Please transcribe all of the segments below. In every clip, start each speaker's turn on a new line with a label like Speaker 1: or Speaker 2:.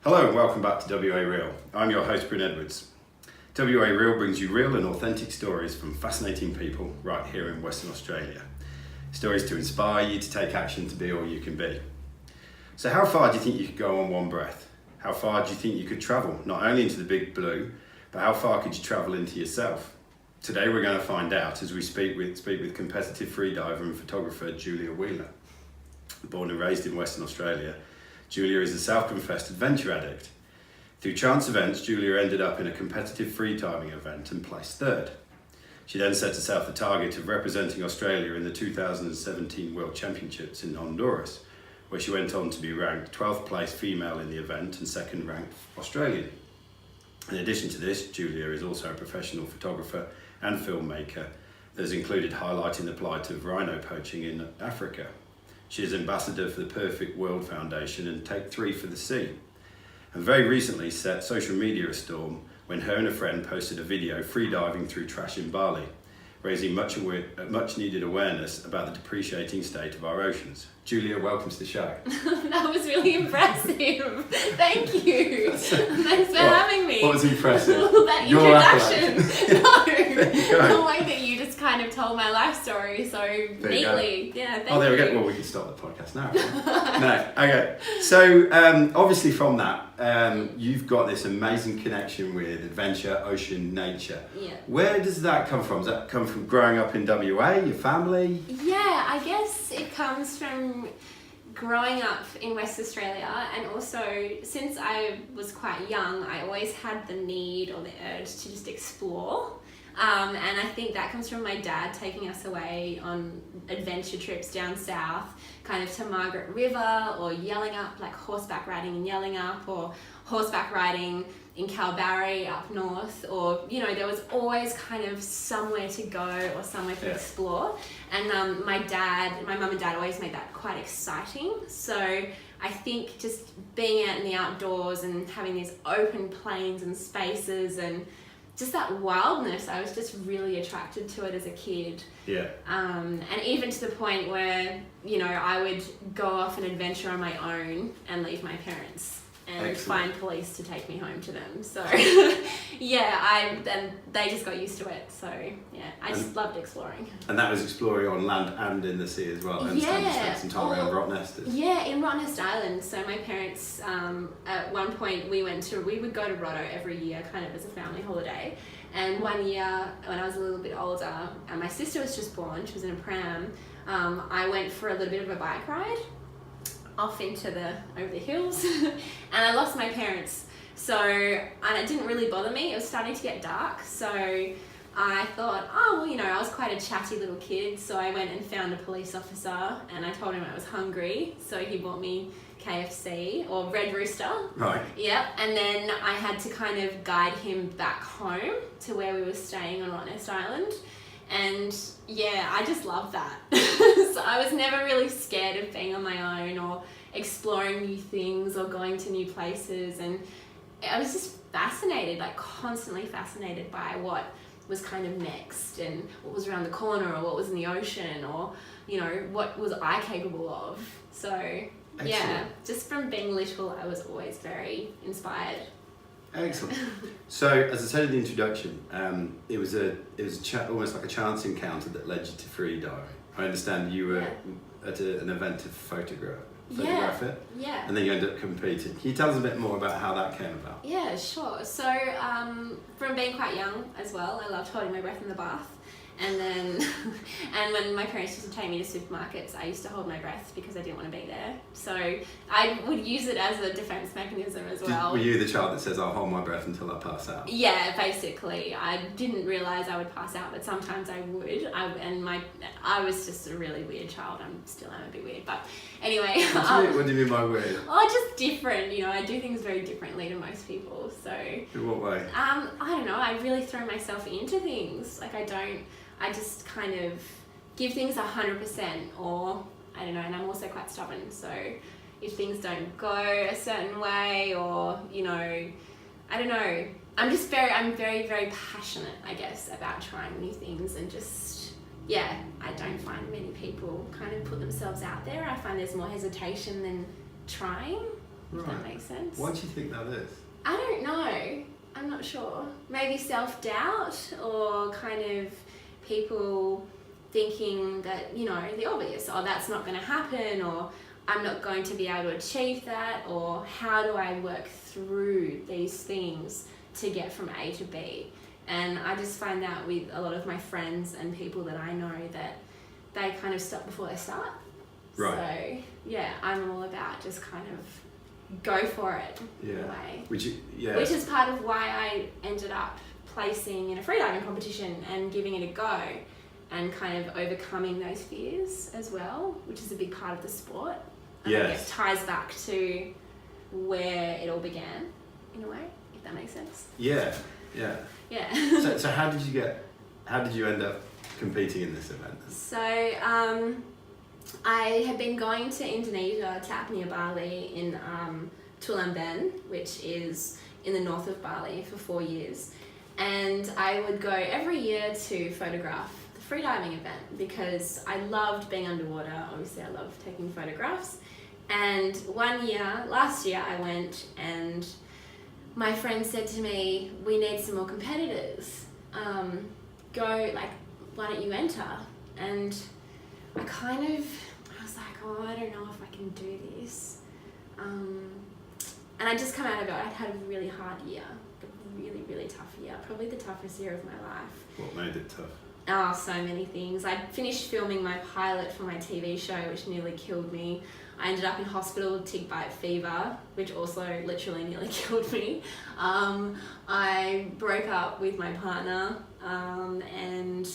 Speaker 1: Hello and welcome back to WA Real. I'm your host Bryn Edwards. WA Real brings you real and authentic stories from fascinating people right here in Western Australia. Stories to inspire you to take action to be all you can be. So how far do you think you could go on one breath? How far do you think you could travel, not only into the big blue, but how far could you travel into yourself? Today we're going to find out as we speak with competitive freediver and photographer Julia Wheeler. Born and raised in Western Australia, Julia is a self-confessed adventure addict. Through chance events, Julia ended up in a competitive freediving event and placed third. She then set herself the target of representing Australia in the 2017 World Championships in Honduras, where she went on to be ranked 12th place female in the event and second ranked Australian. In addition to this, Julia is also a professional photographer and filmmaker that has included highlighting the plight of rhino poaching in Africa. She is ambassador for the Perfect World Foundation and Take 3 for the Sea. And very recently set social media astorm when her and a friend posted a video freediving through trash in Bali, raising much needed awareness about the depreciating state of our oceans. Julia, welcome to the show.
Speaker 2: That was really impressive. Thank you. Thanks for having me.
Speaker 1: What was impressive?
Speaker 2: That introduction. No.
Speaker 1: The
Speaker 2: way that you just kind of told my life story so neatly. Yeah, thank you.
Speaker 1: Oh, there we go. Well, we can start the podcast now. No, okay. So, obviously from that, you've got this amazing connection with adventure, ocean, nature.
Speaker 2: Yeah.
Speaker 1: Where does that come from? Does that come from growing up in WA, your family?
Speaker 2: Yeah, I guess it comes from growing up in West Australia, and also since I was quite young, I always had the need or the urge to just explore. And I think that comes from my dad taking us away on adventure trips down south, kind of to Margaret River, or yelling up, like horseback riding and yelling up, or horseback riding in Kalbarri up north, or, you know, there was always kind of somewhere to go or somewhere to explore. And my mum and dad always made that quite exciting. So I think just being out in the outdoors and having these open plains and spaces and just that wildness, I was just really attracted to it as a kid.
Speaker 1: Yeah.
Speaker 2: And even to the point where, you know, I would go off an adventure on my own and leave my parents and find police to take me home to them. So then they just got used to it. So yeah, I just loved exploring.
Speaker 1: And that was exploring on land and in the sea as well. And spent some time around Rottnest.
Speaker 2: Yeah, in Rottnest Island. So my parents, at one point we would go to Rotto every year, kind of as a family holiday. And one year when I was a little bit older, and my sister was just born, she was in a pram, I went for a little bit of a bike ride off over the hills and I lost my parents. So, and it didn't really bother me. It was starting to get dark. So I thought, oh, well, you know, I was quite a chatty little kid. So I went and found a police officer and I told him I was hungry. So he bought me KFC or Red Rooster.
Speaker 1: Right.
Speaker 2: Yep. And then I had to kind of guide him back home to where we were staying on Rottnest Island. And yeah, I just love that. So I was never really scared of being on my own or exploring new things or going to new places. And I was just fascinated, like constantly fascinated by what was kind of next and what was around the corner or what was in the ocean or, you know, what was I capable of. So yeah, just from being little, I was always very inspired.
Speaker 1: Excellent. So, as I said in the introduction, it was almost like a chance encounter that led you to freediving. I understand you were at an event to photograph it.
Speaker 2: Yeah. And
Speaker 1: then you ended up competing. Can you tell us a bit more about how that came about?
Speaker 2: Yeah, sure. So, from being quite young as well, I loved holding my breath in the bath. And then, and when my parents used to take me to supermarkets, I used to hold my breath because I didn't want to be there. So I would use it as a defense mechanism as well.
Speaker 1: Were you the child that says, I'll hold my breath until I pass out?
Speaker 2: Yeah, basically. I didn't realise I would pass out, but sometimes I would. I was just a really weird child. I'm a bit weird, but anyway.
Speaker 1: What do you mean by weird?
Speaker 2: Oh, just different. You know, I do things very differently to most people. So.
Speaker 1: In what way?
Speaker 2: I don't know. I really throw myself into things. Like I just kind of give things 100%, or I don't know, and I'm also quite stubborn, so if things don't go a certain way, or, you know, I don't know, I'm very, very passionate, I guess, about trying new things, and just, I don't find many people kind of put themselves out there. I find there's more hesitation than trying. if that makes sense.
Speaker 1: Why do you think that is?
Speaker 2: I don't know. I'm not sure. Maybe self-doubt, or kind of people thinking that, you know, the obvious, oh, that's not going to happen, or I'm not going to be able to achieve that, or how do I work through these things to get from A to B? And I just find that with a lot of my friends and people that I know, that they kind of stop before they start.
Speaker 1: Right.
Speaker 2: So, yeah, I'm all about just kind of go for it in a way. Which is part of why I ended up placing in a freediving competition and giving it a go, and kind of overcoming those fears as well, which is a big part of the sport. And I guess ties back to where it all began, in a way, if that makes sense.
Speaker 1: Yeah. So how did you end up competing in this event?
Speaker 2: So I had been going to Indonesia, tap near Bali, in Tulamben, which is in the north of Bali, for 4 years. And I would go every year to photograph the freediving event because I loved being underwater. Obviously, I loved taking photographs. And last year, I went, and my friend said to me, we need some more competitors. Why don't you enter? And I was like, oh, I don't know if I can do this. And I just come out of it, I'd had a really hard year, a really, really tough year, probably the toughest year of my life.
Speaker 1: What made it tough?
Speaker 2: Oh, so many things. I'd finished filming my pilot for my TV show, which nearly killed me. I ended up in hospital with tick bite fever, which also literally nearly killed me. I broke up with my partner, and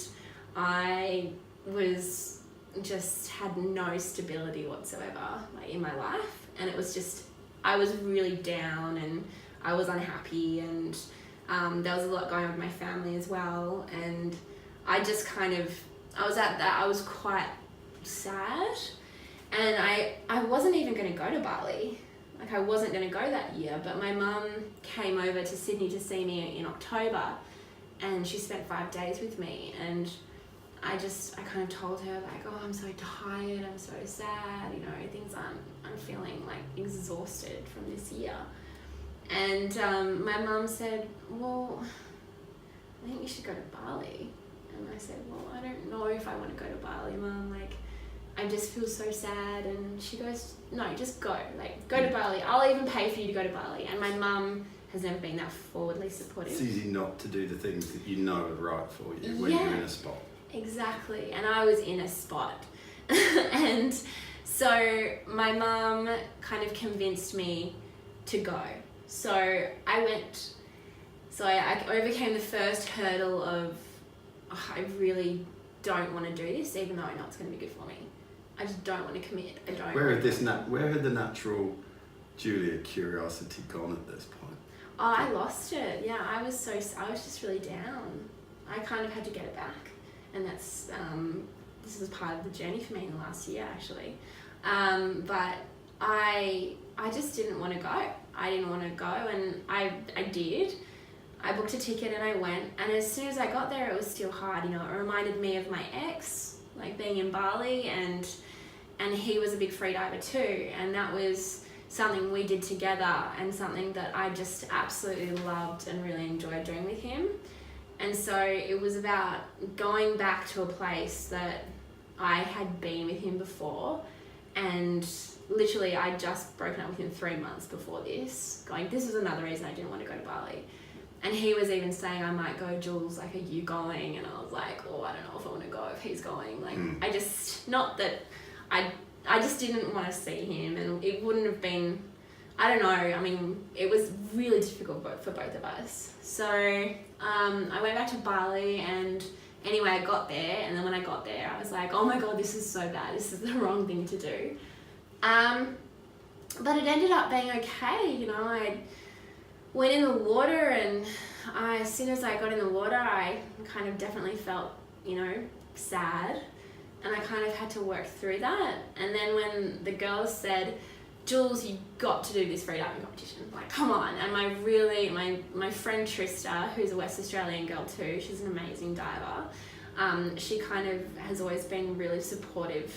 Speaker 2: I was just had no stability whatsoever, like, in my life. And it was just, I was really down, and I was unhappy, and there was a lot going on with my family as well. And I just I was quite sad. And I wasn't even going to go to Bali. Like, I wasn't going to go that year, but my mum came over to Sydney to see me in October, and she spent 5 days with me. And I kind of told her, like, oh, I'm so tired, I'm so sad, you know, I'm feeling like exhausted from this year. And my mum said, well, I think you should go to Bali. And I said, well, I don't know if I want to go to Bali, Mum, like, I just feel so sad. And she goes, no, just go, like, go to Bali. I'll even pay for you to go to Bali. And my mum has never been that forwardly supportive.
Speaker 1: It's easy not to do the things that you know are right for you when you're in a spot.
Speaker 2: Exactly. And I was in a spot. And so my mum kind of convinced me to go. So I went. So I overcame the first hurdle of, oh, I really don't want to do this, even though I know it's going to be good for me. I just don't want to commit.
Speaker 1: Where had the natural Julia curiosity gone at this point?
Speaker 2: Oh, I lost it. Yeah, I was just really down. I kind of had to get it back, and that's this was part of the journey for me in the last year, actually. But I just didn't want to go. I didn't want to go, and I did. I booked a ticket and I went, and as soon as I got there, it was still hard. You know, it reminded me of my ex, like being in Bali, and he was a big freediver too, and that was something we did together, and something that I just absolutely loved and really enjoyed doing with him. And so it was about going back to a place that I had been with him before, and literally I'd just broken up with him 3 months before this, this was another reason I didn't want to go to Bali. And he was even saying, I might go, Jules, like, are you going? And I was like, oh, I don't know if I want to go if he's going. Like, I just didn't want to see him, and it wouldn't have been, I don't know, I mean, it was really difficult for both of us. So I went back to Bali, and anyway, I got there, and then when I got there, I was like, oh my God, this is so bad. This is the wrong thing to do. But it ended up being okay, you know. I went in the water, and as soon as I got in the water, I kind of definitely felt, you know, sad, and I kind of had to work through that. And then when the girls said, Jules, you got to do this freediving competition, like, come on. And my friend Trista, who's a West Australian girl too, she's an amazing diver, she kind of has always been really supportive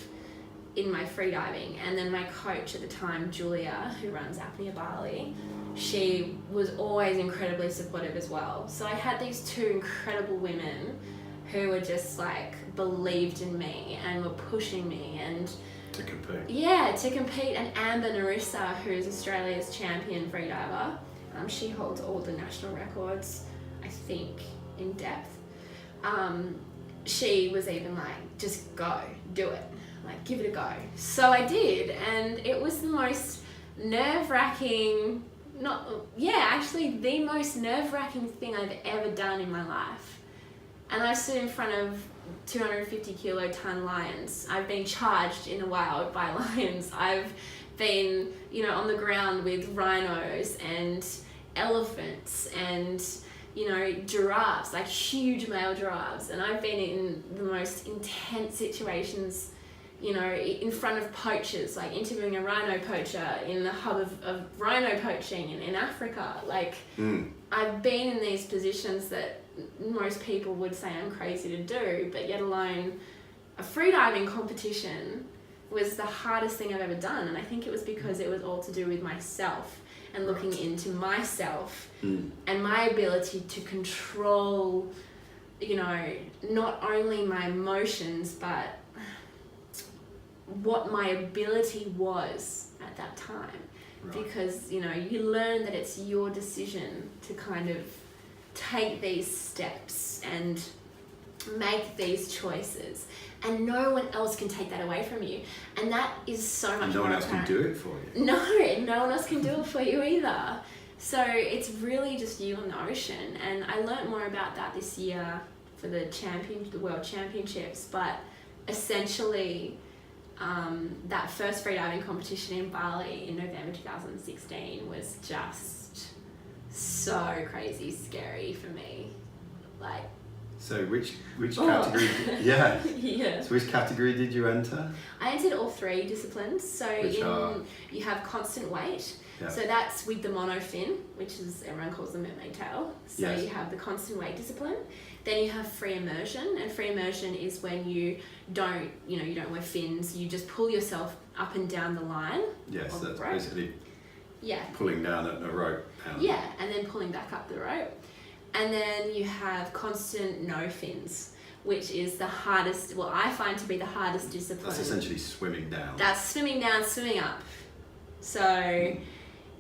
Speaker 2: in my freediving. And then my coach at the time, Julia, who runs Apnea Bali, she was always incredibly supportive as well. So I had these two incredible women who were just like believed in me and were pushing me and
Speaker 1: to compete.
Speaker 2: Yeah, to compete. And Amber Narissa, who is Australia's champion freediver, she holds all the national records, I think, in depth. She was even like, just go, do it, like give it a go. So I did, and it was the most nerve-wracking, actually the most nerve-wracking thing I've ever done in my life. And I stood in front of 250 kiloton lions. I've been charged in the wild by lions. I've been, on the ground with rhinos and elephants and, giraffes, like huge male giraffes. And I've been in the most intense situations, in front of poachers, like interviewing a rhino poacher in the hub of rhino poaching in Africa. Like, I've been in these positions that most people would say I'm crazy to do, but yet alone a freediving competition was the hardest thing I've ever done. And I think it was because it was all to do with myself and looking into myself and my ability to control, not only my emotions, but what my ability was at that time. Right. Because, you learn that it's your decision to kind of take these steps and make these choices, and no one else can take that away from you, and that is so much
Speaker 1: no
Speaker 2: more
Speaker 1: one else
Speaker 2: apparent.
Speaker 1: can do it for you.
Speaker 2: No one else can do it for you either. So it's really just you and the ocean. And I learned more about that this year for the World Championships. But essentially, that first freediving competition in Bali in November 2016 was just so crazy scary for me. Like,
Speaker 1: so which category? Yeah.
Speaker 2: Yeah.
Speaker 1: So which category did you enter?
Speaker 2: I entered all three disciplines. So you have constant weight.
Speaker 1: Yeah.
Speaker 2: So that's with the monofin, which is, everyone calls them mermaid tail. So
Speaker 1: yes.
Speaker 2: You have the constant weight discipline. Then you have free immersion, and free immersion is when you don't wear fins. You just pull yourself up and down the line.
Speaker 1: Yes, that's
Speaker 2: rope.
Speaker 1: basically
Speaker 2: Yeah.
Speaker 1: pulling down a rope.
Speaker 2: Yeah, and then pulling back up the rope. And then you have constant no fins, which is the hardest, I find to be the hardest discipline.
Speaker 1: That's essentially swimming down.
Speaker 2: That's swimming down, swimming up. So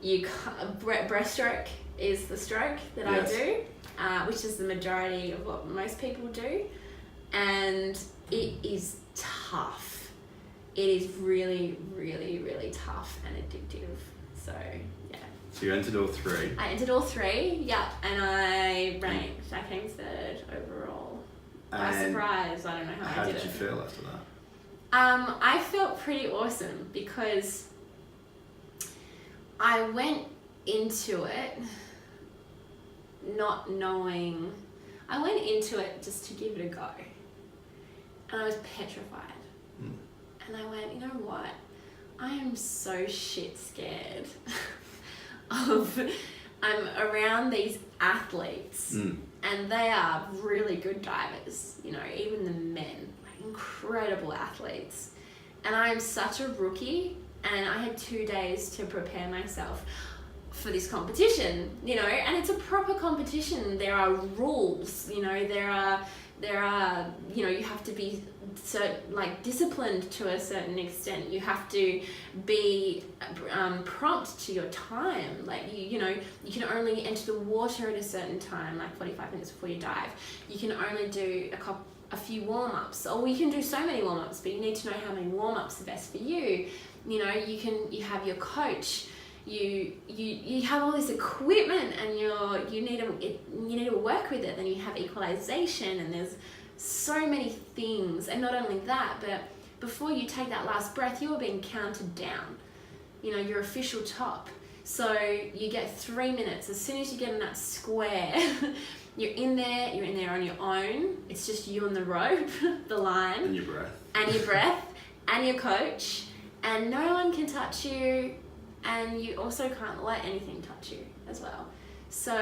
Speaker 2: breaststroke is the stroke that
Speaker 1: yes.
Speaker 2: I do, which is the majority of what most people do. And it is tough. It is really, really, really tough and addictive. So, yeah.
Speaker 1: So you entered all three?
Speaker 2: I entered all three, yeah, and I ranked. I came third overall. By surprise, I don't know how I did it.
Speaker 1: How did you feel after that?
Speaker 2: I felt pretty awesome because I went into it not knowing. I went into it just to give it a go, and I was petrified. And I went, you know what? I am so shit scared I'm around these athletes and they are really good divers, even the men, like incredible athletes. And I am such a rookie, and I had 2 days to prepare myself for this competition, and it's a proper competition. There are rules, there are, you have to be disciplined to a certain extent. You have to be prompt to your time. Like you can only enter the water at a certain time, like 45 minutes before you dive. You can only do a few warm-ups, or you can do so many warm-ups, but you need to know how many warm-ups are best for you. You have your coach. You have all this equipment, and you need to work with it. Then you have equalization, and there's so many things. And not only that, but before you take that last breath, you're being counted down. Your official top. So you get 3 minutes. As soon as you get in that square, you're in there on your own. It's just you and the rope, the line.
Speaker 1: And your breath.
Speaker 2: And your coach. And no one can touch you. And you also can't let anything touch you as well. So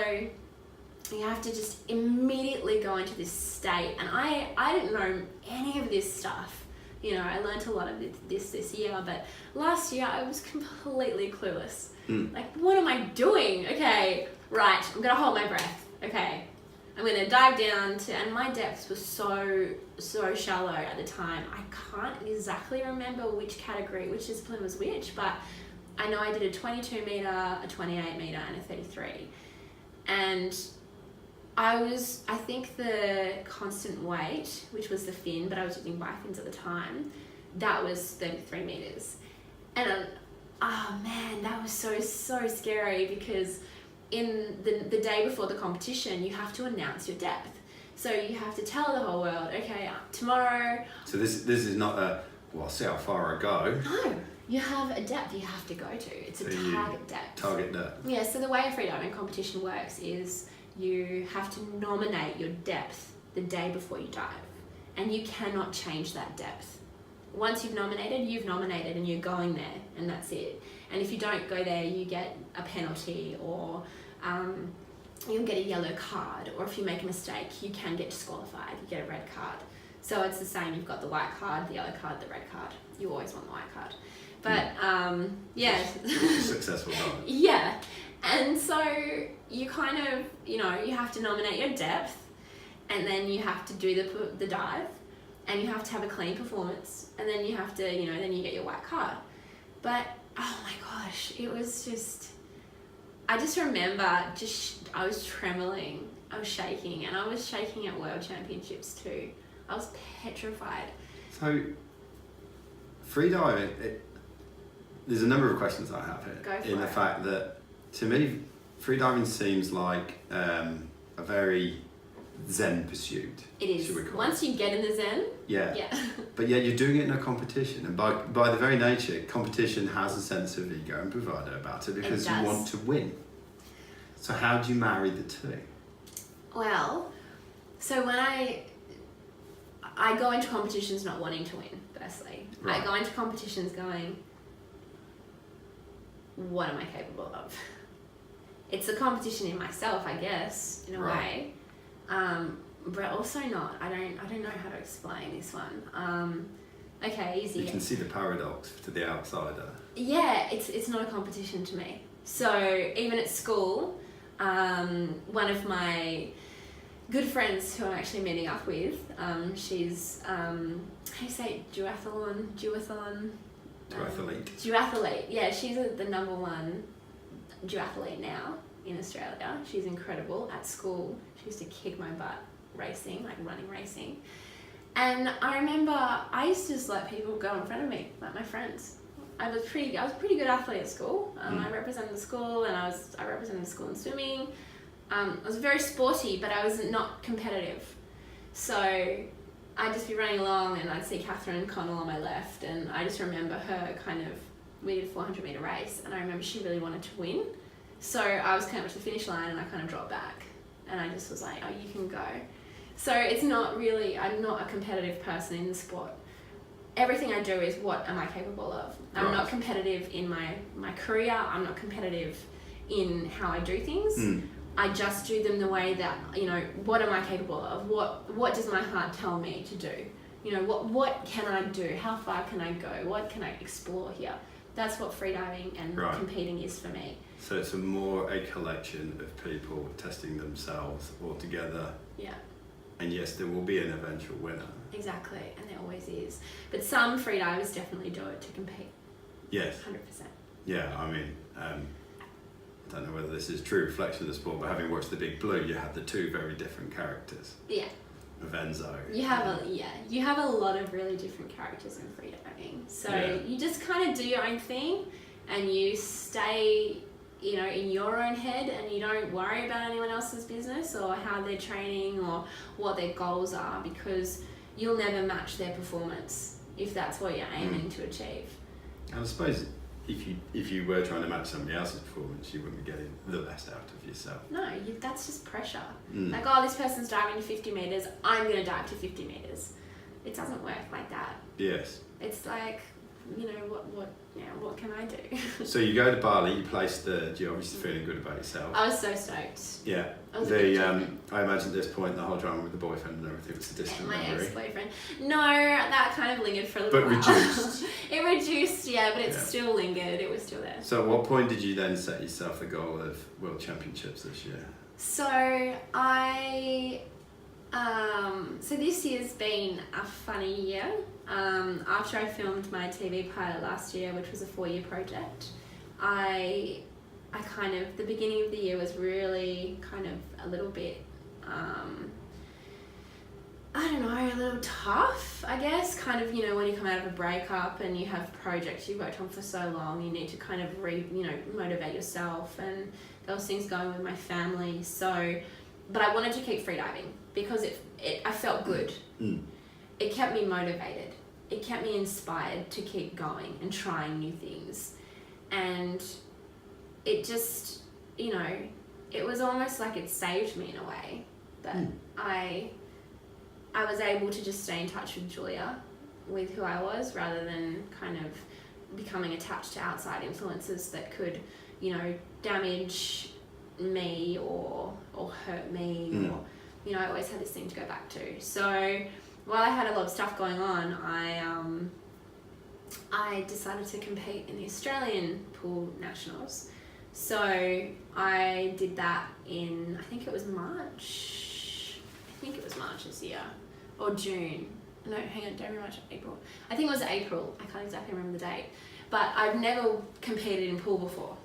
Speaker 2: you have to just immediately go into this state. And I didn't know any of this stuff. I learnt a lot of this year, but last year I was completely clueless. Like, what am I doing? Okay, right, I'm gonna hold my breath. Okay, I'm gonna dive down and my depths were so shallow at the time. I can't exactly remember which discipline was which, but I know I did a 22 meter, a 28 meter, and a 33. And I think the constant weight, which was the fin, but I was using bifins at the time, that was 33 meters. And oh man, that was so scary, because in the day before the competition, you have to announce your depth. So you have to tell the whole world, okay, tomorrow.
Speaker 1: So this is not I'll see how far I go.
Speaker 2: No, you have a depth you have to go to. It's a target depth.
Speaker 1: Target depth.
Speaker 2: Yeah, so the way a freediving competition works is you have to nominate your depth the day before you dive, and you cannot change that depth. Once you've nominated, and you're going there, and that's it. And if you don't go there, you get a penalty, or you'll get a yellow card, or if you make a mistake, you can get disqualified, you get a red card. So it's the same, you've got the white card, the yellow card, the red card. You always want the white card. But yeah.
Speaker 1: Successful dive.
Speaker 2: Yeah. And so you kind of, you have to nominate your depth, and then you have to do the dive, and you have to have a clean performance, and then you have to, then you get your white card. But, oh my gosh, it was just, I just remember I was trembling, I was shaking, and I was shaking at World Championships too. I was petrified.
Speaker 1: So, freediving, there's a number of questions I have here.
Speaker 2: Go for
Speaker 1: in the
Speaker 2: it.
Speaker 1: fact that, to me, freediving seems like a very zen pursuit.
Speaker 2: It is.
Speaker 1: Should we call
Speaker 2: Once you get in the zen,
Speaker 1: yeah.
Speaker 2: yeah.
Speaker 1: But yet you're doing it in a competition, and by the very nature, competition has a sense of ego and bravado about it, because you want to win. So how do you marry the two?
Speaker 2: Well, so when I go into competitions not wanting to win, firstly.
Speaker 1: Right.
Speaker 2: I go into competitions going, what am I capable of? It's a competition in myself, I guess, in a way. But also not. I don't know how to explain this one. Okay, easy.
Speaker 1: You can see the paradox to the outsider.
Speaker 2: Yeah, it's not a competition to me. So even at school, one of my good friends who I'm actually meeting up with, she's, how do you say it? Duathlete. Yeah, she's the number one duathlete now in Australia. She's incredible. At school, she used to kick my butt racing, like running racing. And I remember I used to just let people go in front of me, like my friends. I was a pretty good athlete at school. I represented the school, and I represented the school in swimming. I was very sporty, but I was not competitive. So I'd just be running along, and I'd see Catherine Connell on my left, and I just remember her we did a 400 metre race, and I remember she really wanted to win. So I was kind of to the finish line, and I kind of dropped back, and I just was like, oh, you can go. So it's not really, I'm not a competitive person in the sport. Everything I do is what am I capable of. I'm not competitive in my career. I'm not competitive in how I do things. I just do them the way that, what am I capable of? What does my heart tell me to do? What can I do? How far can I go? What can I explore here? That's what freediving and competing is for me.
Speaker 1: So it's more a collection of people testing themselves all together.
Speaker 2: Yeah.
Speaker 1: And yes, there will be an eventual winner.
Speaker 2: Exactly, and there always is. But some freedivers definitely do it to compete.
Speaker 1: Yes.
Speaker 2: 100%.
Speaker 1: Yeah, I mean, I don't know whether this is true reflection of the sport, but having watched The Big Blue, you have the two very different characters.
Speaker 2: Yeah.
Speaker 1: Of Enzo.
Speaker 2: You have a lot of really different characters in freediving. So you just kind of do your own thing, and you stay, in your own head, and you don't worry about anyone else's business or how they're training or what their goals are, because you'll never match their performance if that's what you're aiming to achieve.
Speaker 1: And I suppose if you were trying to match somebody else's performance, you wouldn't be getting the best out of yourself. No,
Speaker 2: that's just pressure. Like, oh, this person's diving to 50 metres, I'm going to dive to 50 metres. It doesn't work like that.
Speaker 1: Yes.
Speaker 2: It's like, you know, what can I do?
Speaker 1: So you go to Bali, you're obviously feeling good about yourself.
Speaker 2: I was so stoked.
Speaker 1: Yeah.
Speaker 2: I was a bit jealous.
Speaker 1: I imagine at this point the whole drama with the boyfriend and everything was a distant
Speaker 2: My
Speaker 1: memory.
Speaker 2: ex-boyfriend. No, that kind of lingered for a little
Speaker 1: But
Speaker 2: while.
Speaker 1: reduced.
Speaker 2: It reduced, yeah, but it
Speaker 1: Yeah.
Speaker 2: still lingered. It was still there.
Speaker 1: So at what point did you then set yourself the goal of World Championships this year?
Speaker 2: So so this year's been a funny year. After I filmed my TV pilot last year, which was a 4-year project, I kind of, the beginning of the year was really kind of a little bit, I don't know, a little tough, I guess. Kind of, you know, when you come out of a breakup and you have projects you've worked on for so long, you need to kind of motivate yourself, and there was things going with my family. So, but I wanted to keep freediving because I felt good.
Speaker 1: Mm.
Speaker 2: It kept me motivated. It kept me inspired to keep going and trying new things. And it just, you know, it was almost like it saved me in a way. That I was able to just stay in touch with Julia, with who I was, rather than kind of becoming attached to outside influences that could, you know, damage me or hurt me, or, you know, I always had this thing to go back to. So while I had a lot of stuff going on, I decided to compete in the Australian Pool Nationals. So I did that in, I think it was March this year, or June. No, hang on, don't remember much. April. I think it was April. I can't exactly remember the date. But I've never competed in pool before.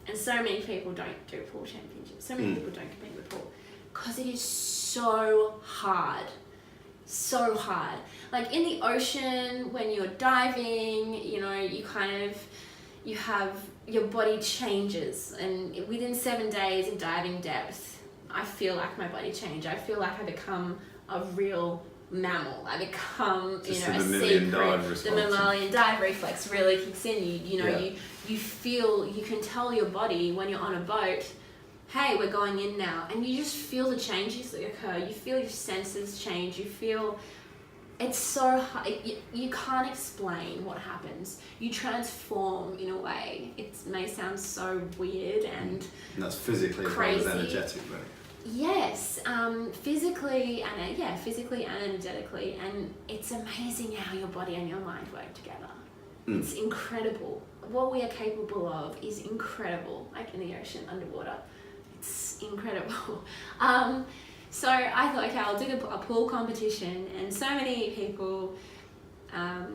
Speaker 2: And so many people don't do pool championships. So many people don't compete with pool. Because it is so hard. So hard. Like in the ocean, when you're diving, you know, you have, your body changes. And within 7 days of diving depth, I feel like my body changed. I feel like I become a real mammal. I become,
Speaker 1: Just
Speaker 2: you know,
Speaker 1: the mammalian dive
Speaker 2: the
Speaker 1: response.
Speaker 2: mammalian dive reflex really kicks in. You know,
Speaker 1: Yeah.
Speaker 2: you feel, you can tell your body when you're on a boat, hey, we're going in now. And you just feel the changes that occur. You feel your senses change. You feel, it's so hard. You can't explain what happens. You transform in a way. It may sound so weird and
Speaker 1: that's physically
Speaker 2: crazy.
Speaker 1: as well as energetically.
Speaker 2: Yes, physically and energetically, and it's amazing how your body and your mind work together. It's incredible. What we are capable of is incredible, like in the ocean, underwater. It's incredible. So I thought, okay, I'll do a pool competition, and so many people,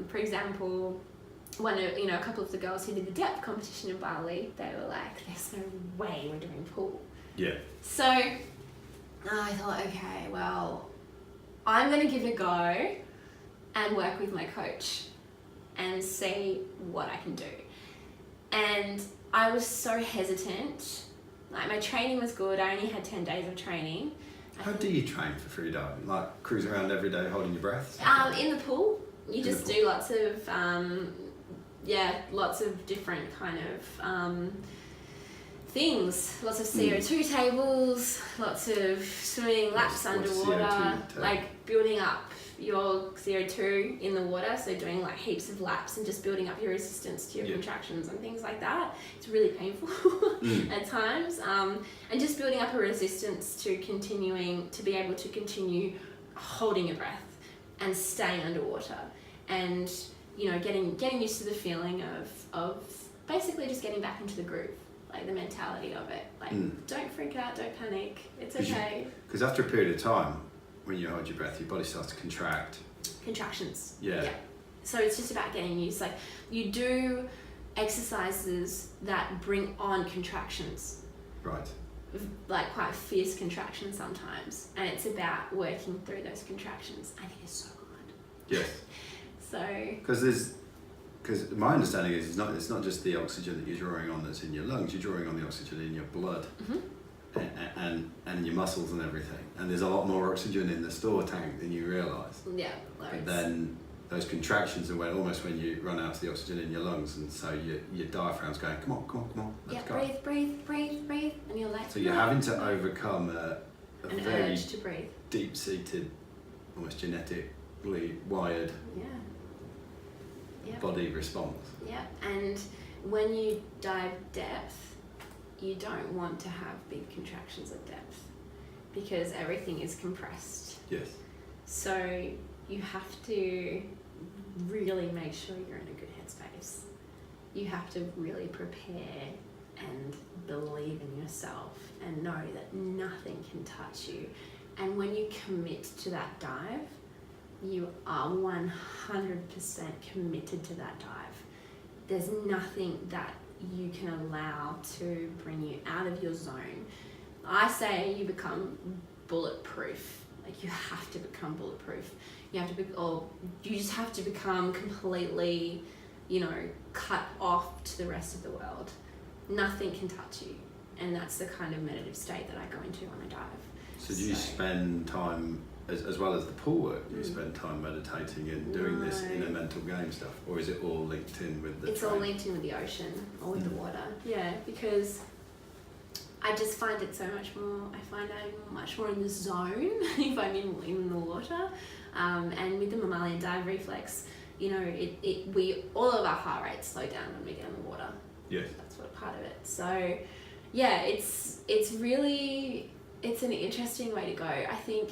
Speaker 2: for example, a couple of the girls who did the depth competition in Bali, they were like, there's no way we're doing pool.
Speaker 1: Yeah.
Speaker 2: So I thought, okay, well, I'm going to give it a go and work with my coach and see what I can do. And I was so hesitant. Like, my training was good. I only had 10 days of training.
Speaker 1: How do you train for freediving? Like cruise around every day holding your breath?
Speaker 2: In the pool, you just do lots of, lots of different kind of things. Lots of CO2 tables, lots of swimming laps
Speaker 1: What's
Speaker 2: underwater,
Speaker 1: CO2 table?
Speaker 2: like building up your CO2 in the water, so doing like heaps of laps and just building up your resistance to your contractions and things like that. It's really painful at times, and just building up a resistance to continuing to be able to continue holding your breath and staying underwater, and you know, getting used to the feeling of basically just getting back into the groove. Like the mentality of it, like don't freak out, don't panic, it's okay.
Speaker 1: Because after a period of time, when you hold your breath, your body starts to contract.
Speaker 2: Contractions.
Speaker 1: Yeah.
Speaker 2: So it's just about getting used. Like, you do exercises that bring on contractions.
Speaker 1: Right.
Speaker 2: Like quite fierce contractions sometimes, and it's about working through those contractions. I think it's so hard.
Speaker 1: Yes.
Speaker 2: So.
Speaker 1: Because my understanding is it's not just the oxygen that you're drawing on that's in your lungs, you're drawing on the oxygen in your blood and your muscles and everything. And there's a lot more oxygen in the store tank than you realise.
Speaker 2: Yeah.
Speaker 1: But then those contractions are almost when you run out of the oxygen in your lungs, and so your diaphragm's going, come on, let's go.
Speaker 2: Breathe, and you're like.
Speaker 1: So you're having to overcome a
Speaker 2: an
Speaker 1: very
Speaker 2: urge to breathe.
Speaker 1: deep-seated, almost genetically wired
Speaker 2: Yep.
Speaker 1: body response.
Speaker 2: Yeah, and when you dive depth, you don't want to have big contractions at depth because everything is compressed.
Speaker 1: Yes.
Speaker 2: So you have to really make sure you're in a good headspace. You have to really prepare and believe in yourself and know that nothing can touch you. And when you commit to that dive, you are 100% committed to that dive. There's nothing that you can allow to bring you out of your zone. I say you become bulletproof. Like, you have to become bulletproof. You have to be, or you just have to become completely, cut off to the rest of the world. Nothing can touch you. And that's the kind of meditative state that I go into on a dive.
Speaker 1: So do you spend time, as well as the pool work, do you spend time meditating and doing this inner mental game stuff? Or is it all linked in with the
Speaker 2: It's all linked in with the ocean or with the water. Yeah, because I just find it so much more, I find I'm much more in the zone if I'm in the water. And with the mammalian dive reflex, all of our heart rates slow down when we get in the water.
Speaker 1: Yes.
Speaker 2: That's what part of it. So yeah, it's an interesting way to go. I think,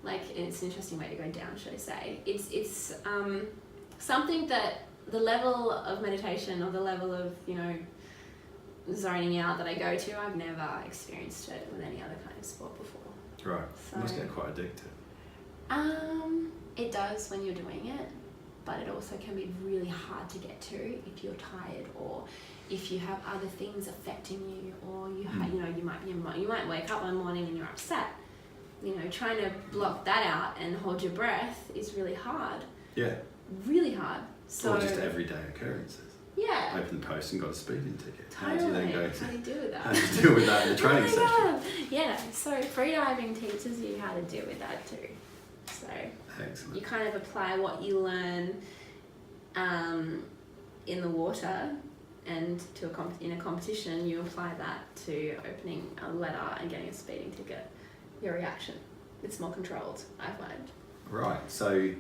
Speaker 2: it's an interesting way to go down, should I say. It's something that the level of meditation or the level of, zoning out that I go to, I've never experienced it with any other kind of sport before.
Speaker 1: Right.
Speaker 2: So,
Speaker 1: It must get quite addictive.
Speaker 2: It does when you're doing it, but it also can be really hard to get to if you're tired or if you have other things affecting you, or you might wake up one morning and you're upset. Trying to block that out and hold your breath is really hard.
Speaker 1: Yeah.
Speaker 2: Really hard. So
Speaker 1: or just everyday occurrences.
Speaker 2: Yeah.
Speaker 1: Open the post and got a speeding ticket.
Speaker 2: Totally.
Speaker 1: How do you then go
Speaker 2: How do you deal with that?
Speaker 1: How do you deal with that in the training session?
Speaker 2: God. Yeah. So freediving teaches you how to deal with that too. So
Speaker 1: Excellent.
Speaker 2: you kind of apply what you learn in the water, and in a competition you apply that to opening a letter and getting a speeding ticket. Your reaction, it's more controlled, I find.
Speaker 1: Right. So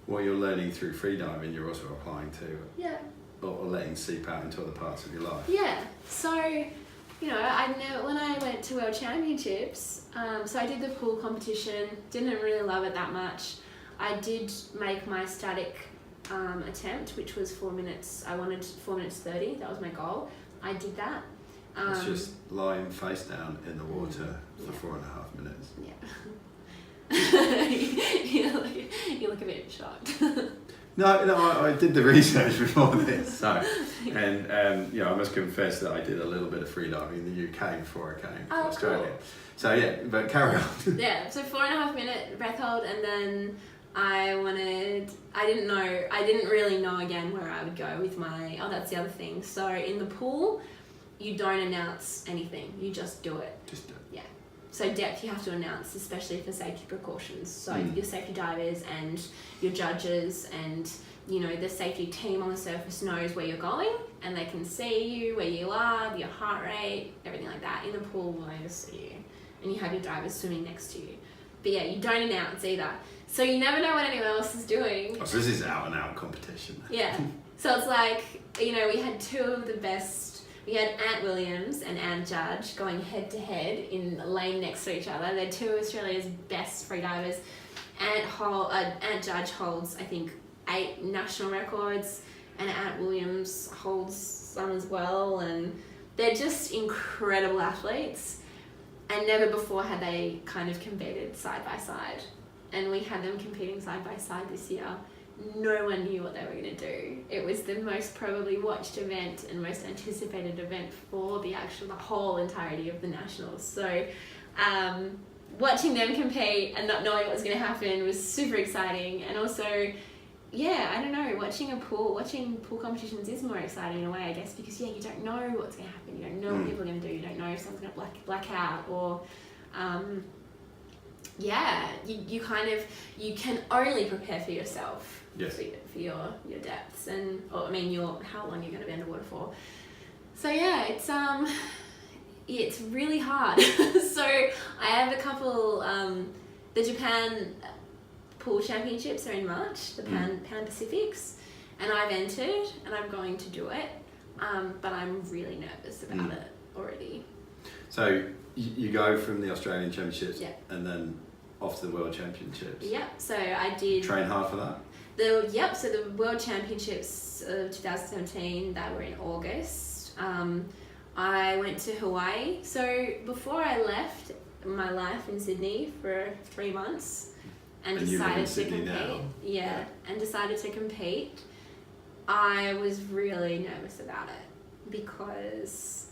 Speaker 1: what you're learning through freediving, you're also applying to,
Speaker 2: Yeah.
Speaker 1: or letting seep out into other parts of your life.
Speaker 2: Yeah. So, I know when I went to World Championships, so I did the pool competition, didn't really love it that much. I did make my static attempt, which was 4 minutes. I wanted 4 minutes 30. That was my goal. I did that.
Speaker 1: It's just lying face down in the water for 4.5 minutes.
Speaker 2: Yeah. you look a bit shocked.
Speaker 1: No, I did the research before this. So, and I must confess that I did a little bit of freediving in the UK before I came to Australia.
Speaker 2: Cool.
Speaker 1: So yeah, but carry on.
Speaker 2: Yeah, so 4.5 minute breath hold, and then I didn't really know again where I would go with that's the other thing. So in the pool, you don't announce anything, you just do it.
Speaker 1: Just do it.
Speaker 2: Yeah. So depth you have to announce, especially for safety precautions. So your safety divers and your judges and the safety team on the surface knows where you're going, and they can see you, where you are, your heart rate, everything like that. In the pool, we'll only see you, and you have your divers swimming next to you. But yeah, you don't announce either. So you never know what anyone else is doing.
Speaker 1: Oh, so this is out and out competition.
Speaker 2: Yeah. So it's like, we had two of the best. We had Ant Williams and Ant Judge going head to head in a lane next to each other. They're two of Australia's best freedivers. Ant Judge holds, I think, 8 national records, and Ant Williams holds some as well. And they're just incredible athletes. And never before had they kind of competed side by side. And we had them competing side by side this year. No one knew what they were going to do. It was the most probably watched event and most anticipated event for the whole entirety of the nationals. So watching them compete and not knowing what was going to happen was super exciting. And also, I don't know, watching pool competitions is more exciting in a way, I guess, because you don't know what's going to happen. You don't know what people are going to do. You don't know if someone's going to black out or you can only prepare for yourself.
Speaker 1: Yes.
Speaker 2: For your depths and how long you're going to be underwater for. So it's really hard. So I have a couple. The Japan Pool Championships are in March, the Pan Pacifics, And I've entered and I'm going to do it, but I'm really nervous about it already.
Speaker 1: So you go from the Australian Championships and then off to the World Championships.
Speaker 2: Yeah, so I did...
Speaker 1: Train hard for that?
Speaker 2: So the World Championships of 2017, that were in August. I went to Hawaii. So before I left my life in Sydney for 3 months and decided to compete. Yeah, and decided to compete. I was really nervous about it because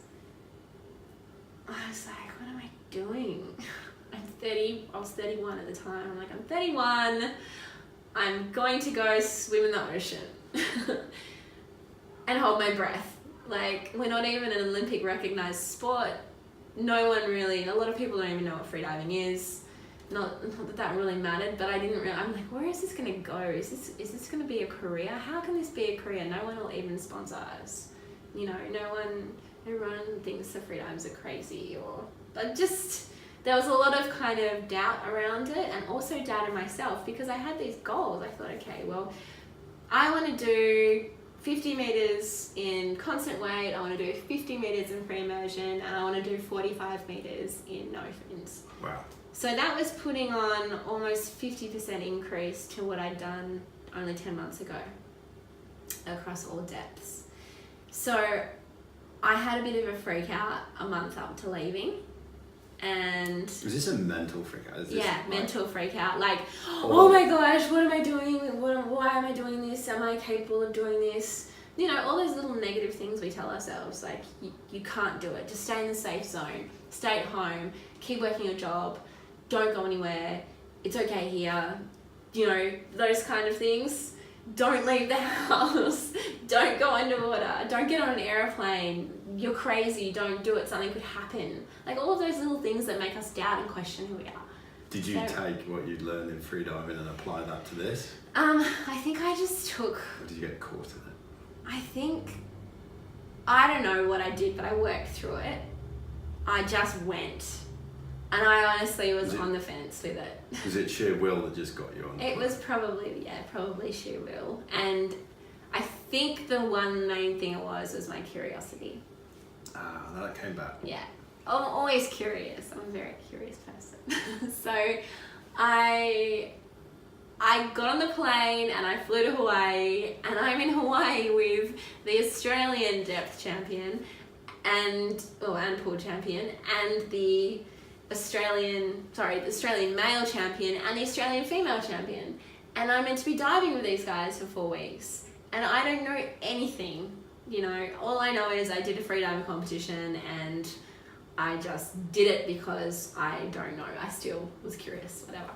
Speaker 2: I was like, what am I doing? I was 31 at the time. I'm like, I'm 31. I'm going to go swim in the ocean and hold my breath. Like, we're not even an Olympic recognized sport. No one really, a lot of people don't even know what freediving is. Not that really mattered, but I didn't really, I'm like, where is this going to go? Is this going to be a career? How can this be a career? No one will even sponsor us. You know, everyone thinks the freedivers are crazy but just, there was a lot of kind of doubt around it, and also doubt in myself because I had these goals. I thought, okay, well, I want to do 50 meters in constant weight, I want to do 50 meters in free immersion, and I want to do 45 meters in no fins.
Speaker 1: Wow.
Speaker 2: So that was putting on almost 50% increase to what I'd done only 10 months ago across all depths. So I had a bit of a freak out a month up to leaving. And
Speaker 1: was this a mental freak out?
Speaker 2: Mental freak out. Like, oh my gosh, what am I doing? Why am I doing this? Am I capable of doing this? You know, all those little negative things we tell ourselves, like, you can't do it. Just stay in the safe zone. Stay at home. Keep working your job. Don't go anywhere. It's okay here. You know, those kind of things. Don't leave the house. Don't go underwater. Don't get on an airplane. You're crazy. Don't do it. Something could happen. Like, all of those little things that make us doubt and question who we are.
Speaker 1: Did you take what you'd learned in freediving and apply that to this?
Speaker 2: I think I just took...
Speaker 1: Or did you get caught in it?
Speaker 2: I don't know what I did, but I worked through it. I just went. And I honestly was on the fence with it.
Speaker 1: Was it sheer will that just got you on?
Speaker 2: It was probably sheer will. And I think the one main thing it was my curiosity.
Speaker 1: That came back.
Speaker 2: Yeah. I'm always curious. I'm a very curious person. So I got on the plane and I flew to Hawaii, and I'm in Hawaii with the Australian depth champion and pool champion and the Australian male champion and the Australian female champion. And I'm meant to be diving with these guys for 4 weeks. And I don't know anything, you know. All I know is I did a freediving competition and I just did it because I don't know. I still was curious, whatever.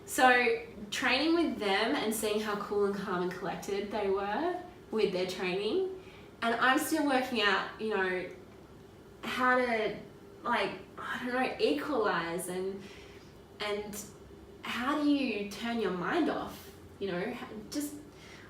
Speaker 2: So training with them and seeing how cool and calm and collected they were with their training. And I'm still working out, you know, how to, like, I don't know, equalize and how do you turn your mind off, you know, just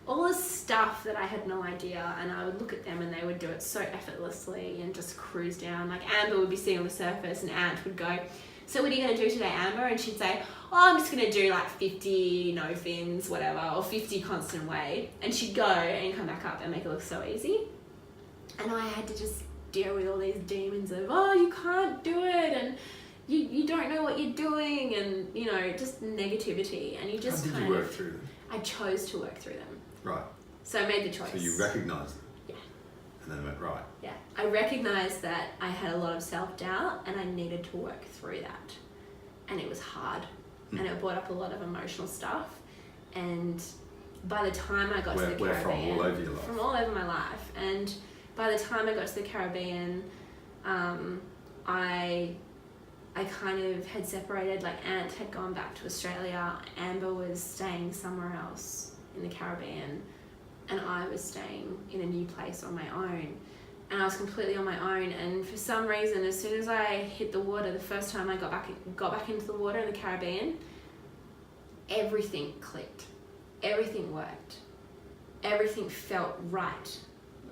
Speaker 2: all this stuff that I had no idea. And I would look at them and they would do it so effortlessly and just cruise down. Like, Amber would be sitting on the surface and Ant would go, so what are you going to do today, Amber? And she'd say, I'm just going to do like 50 no fins, whatever, or 50 constant weight. And she'd go and come back up and make it look so easy. And I had to just deal with all these demons of, you can't do it, and you don't know what you're doing, and, you know, just negativity. And you just
Speaker 1: How did you work through them?
Speaker 2: I chose to work through them.
Speaker 1: Right.
Speaker 2: So I made the choice.
Speaker 1: So you recognised them?
Speaker 2: Yeah.
Speaker 1: And then went, right.
Speaker 2: Yeah. I recognised that I had a lot of self-doubt and I needed to work through that. And it was hard. And it brought up a lot of emotional stuff. And by the time I got to the Caribbean...
Speaker 1: From? All over your life?
Speaker 2: From all over my life. And by the time I got to the Caribbean, I kind of had separated. Like, Ant had gone back to Australia, Amber was staying somewhere else in the Caribbean, and I was staying in a new place on my own. And I was completely on my own, and for some reason, as soon as I hit the water, the first time I got back into the water in the Caribbean, everything clicked. Everything worked. Everything felt right.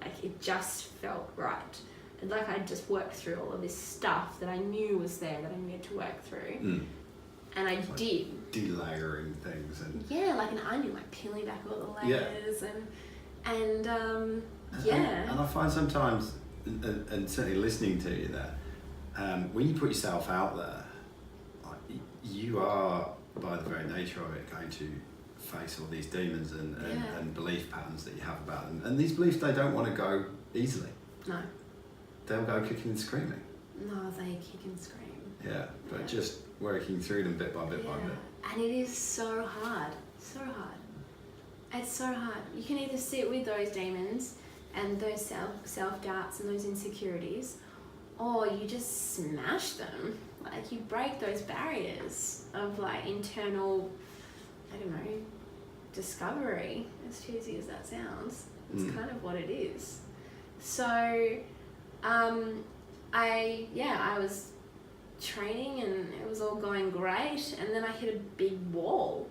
Speaker 2: Like, it just felt right. And like, I just worked through all of this stuff that I knew was there, that I needed to work through. And I did.
Speaker 1: Delayering things and...
Speaker 2: Yeah, like an onion, like peeling back all the layers. And
Speaker 1: And I find sometimes, and certainly listening to you there, when you put yourself out there, you are, by the very nature of it, going to face all these demons and belief patterns that you have about them. And these beliefs, they don't want to go easily.
Speaker 2: No.
Speaker 1: They'll go kicking and screaming.
Speaker 2: No, they kick and scream.
Speaker 1: Yeah, but just working through them bit by bit by bit.
Speaker 2: And it is so hard. So hard. It's so hard. You can either sit with those demons and those self-doubts and those insecurities, or you just smash them. Like, you break those barriers of like internal, I don't know, discovery, as cheesy as that sounds. It's kind of what it is. So I was training and it was all going great, and then I hit a big wall.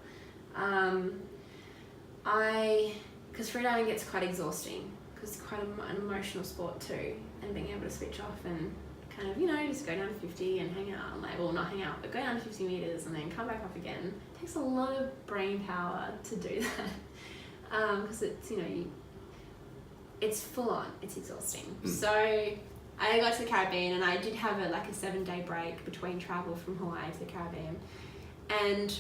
Speaker 2: Because freediving gets quite exhausting, because it's quite an emotional sport too, and being able to switch off and kind of, you know, just go down to 50 and hang out, like, well, not hang out, but go down to 50 meters and then come back up again. It takes a lot of brain power to do that, because it's, you know, it's full on, it's exhausting. So I got to the Caribbean, and I did have a 7-day break between travel from Hawaii to the Caribbean, and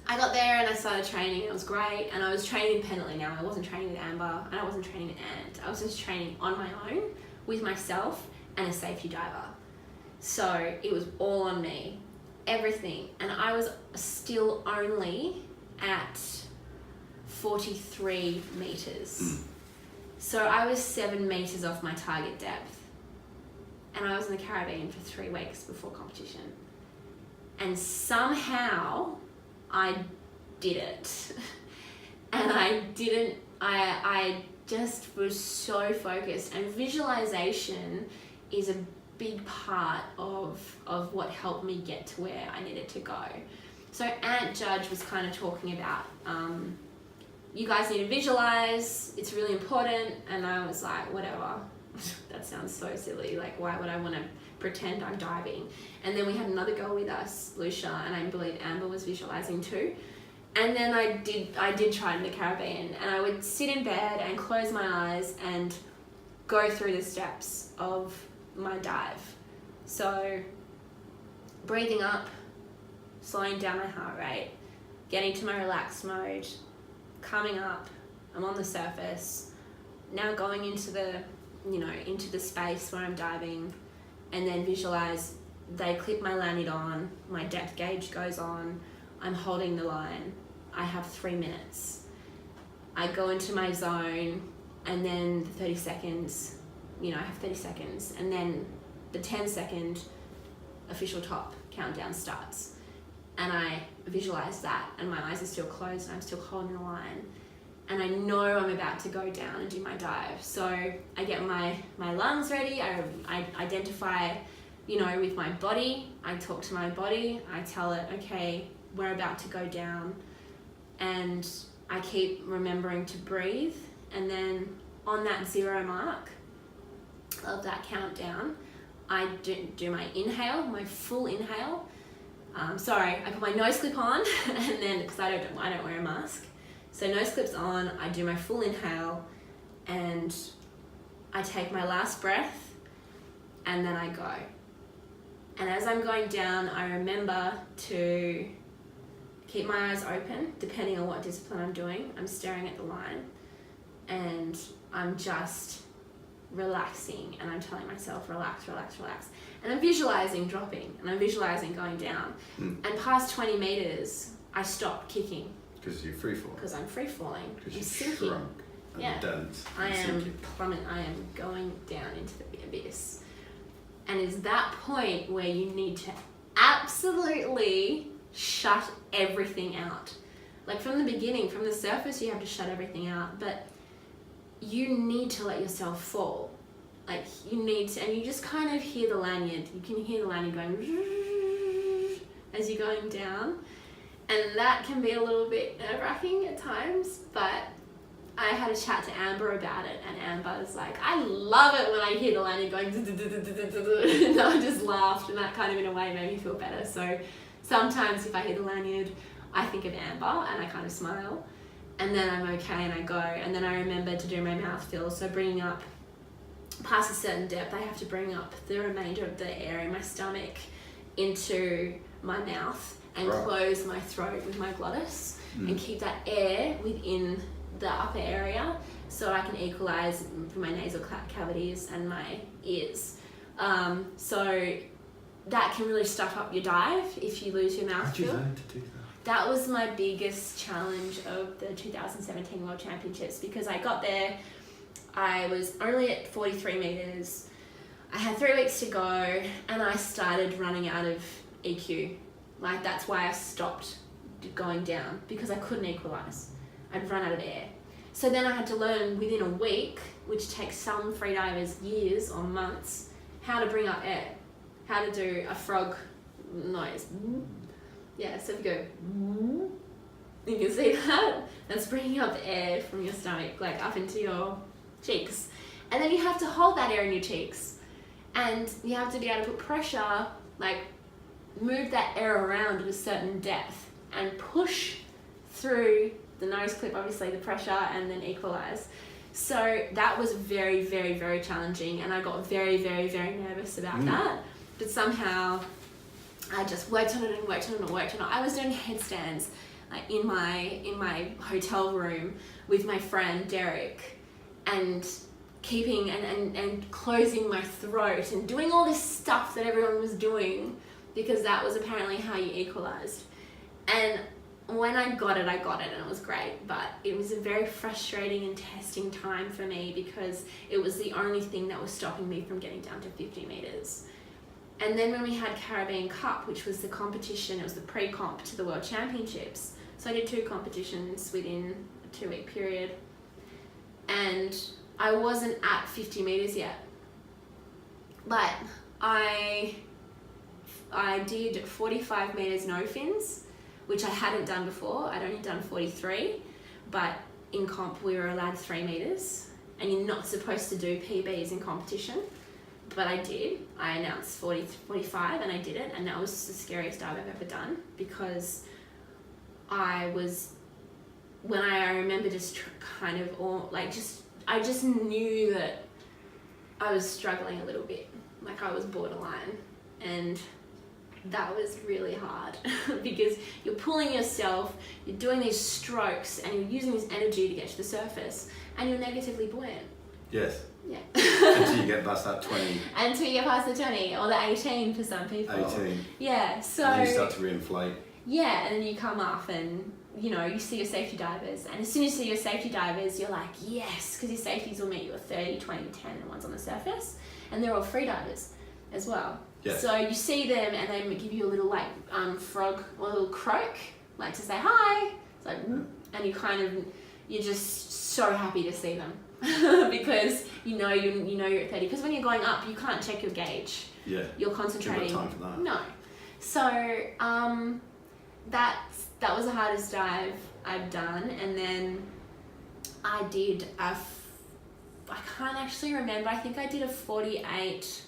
Speaker 2: I got there and I started training, and it was great, and I was training independently now. I wasn't training with Amber, and I wasn't training with Ant. I was just training on my own with myself and a safety diver. So it was all on me, everything. And I was still only at 43 meters. So I was 7 meters off my target depth. And I was in the Caribbean for 3 weeks before competition. And somehow I did it. And I just was so focused, and visualization is a big part of what helped me get to where I needed to go. So Ant Judge was kind of talking about, you guys need to visualize, it's really important, and I was like, whatever. That sounds so silly, like, why would I want to pretend I'm diving? And then we had another girl with us, Lucia, and I believe Amber was visualizing too. And then I did try in the Caribbean, and I would sit in bed and close my eyes and go through the steps of my dive. So breathing up, slowing down my heart rate, getting to my relaxed mode, coming up, I'm on the surface, now going into the space where I'm diving, and then visualize they clip my lanyard on, my depth gauge goes on, I'm holding the line, I have 3 minutes. I go into my zone, and then the 30 seconds, I have 30 seconds, and then the 10-second official top countdown starts. And I visualize that, and my eyes are still closed, and I'm still holding the line. And I know I'm about to go down and do my dive. So I get my lungs ready, I identify, with my body, I talk to my body, I tell it, okay, we're about to go down, and I keep remembering to breathe, and then on that 0 mark of that countdown, I do my inhale, my full inhale. I put my nose clip on, and then, because I don't wear a mask, so nose clips on, I do my full inhale, and I take my last breath, and then I go. And as I'm going down, I remember to keep my eyes open, depending on what discipline I'm doing. I'm staring at the line, and I'm just relaxing, and I'm telling myself, relax, relax, relax. And I'm visualizing dropping, and I'm visualizing going down. And past 20 meters, I stop kicking.
Speaker 1: Because you're free falling.
Speaker 2: Because I'm free falling.
Speaker 1: Because
Speaker 2: I'm
Speaker 1: you're
Speaker 2: sinking.
Speaker 1: shrunk and dense.
Speaker 2: I am plummeting. I am going down into the abyss. And it's that point where you need to absolutely shut everything out. Like, from the beginning, from the surface, you have to shut everything out, but you need to let yourself fall. Like, you need to, and you just kind of hear the lanyard. You can hear the lanyard going as you're going down. And that can be a little bit nerve-wracking at times, but I had a chat to Amber about it, and Amber's like, I love it when I hear the lanyard going, and I just laughed, and that kind of in a way made me feel better. So sometimes if I hear the lanyard, I think of Amber, and I kind of smile. and then I'm okay and I go, and then I remember to do my mouth fill. So bringing up past a certain depth, I have to bring up the remainder of the air in my stomach into my mouth and close my throat with my glottis and keep that air within the upper area so I can equalize my nasal cavities and my ears. So that can really stuff up your dive if you lose your mouth
Speaker 1: How'd you
Speaker 2: feel.
Speaker 1: learn to do that?
Speaker 2: That was my biggest challenge of the 2017 World Championships, because I got there, I was only at 43 meters. I had 3 weeks to go and I started running out of EQ. Like, that's why I stopped going down, because I couldn't equalize. I'd run out of air. So then I had to learn within a week, which takes some freedivers years or months, how to bring up air, how to do a frog noise. Yeah, so if you go, you can see that? That's bringing up air from your stomach, like up into your cheeks. And then you have to hold that air in your cheeks. And you have to be able to put pressure, like move that air around at a certain depth and push through the nose clip, obviously the pressure, and then equalize. So that was very, very, very challenging, and I got very, very, very nervous about that. But somehow I just worked on it and worked on it and worked on it. I was doing headstands in my hotel room with my friend Derek, and keeping and closing my throat and doing all this stuff that everyone was doing, because that was apparently how you equalized. And when I got it, and it was great, but it was a very frustrating and testing time for me, because it was the only thing that was stopping me from getting down to 50 meters. And then when we had Caribbean Cup, which was the competition, it was the pre-comp to the World Championships. So I did 2 competitions within a 2-week period. And I wasn't at 50 meters yet. But I did 45 meters no fins, which I hadn't done before. I'd only done 43, but in comp we were allowed 3 meters, and you're not supposed to do PBs in competition. But I did. I announced 45 and I did it, and that was the scariest dive I've ever done, because I remember just kind of I just knew that I was struggling a little bit, like I was borderline, and that was really hard because you're pulling yourself, you're doing these strokes, and you're using this energy to get to the surface, and you're negatively buoyant.
Speaker 1: Yes.
Speaker 2: Yeah.
Speaker 1: Until you get past that 20.
Speaker 2: Until you get past the 20 or the 18 for some people.
Speaker 1: 18.
Speaker 2: Yeah, so...
Speaker 1: And then you start to reinflate.
Speaker 2: Yeah, and then you come up and, you see your safety divers. And as soon as you see your safety divers, you're like, yes, because your safeties will meet you at 30, 20, 10, and one's on the surface. And they're all free divers as well.
Speaker 1: Yes.
Speaker 2: So you see them and they give you a little, frog or a little croak, like to say hi. It's like, and you're just so happy to see them. Because you know you're at 30. Because when you're going up, you can't check your gauge.
Speaker 1: Yeah.
Speaker 2: You're concentrating.
Speaker 1: You've got time for that.
Speaker 2: No. So that was the hardest dive I've done, and then I did I can't actually remember. I think I did a 48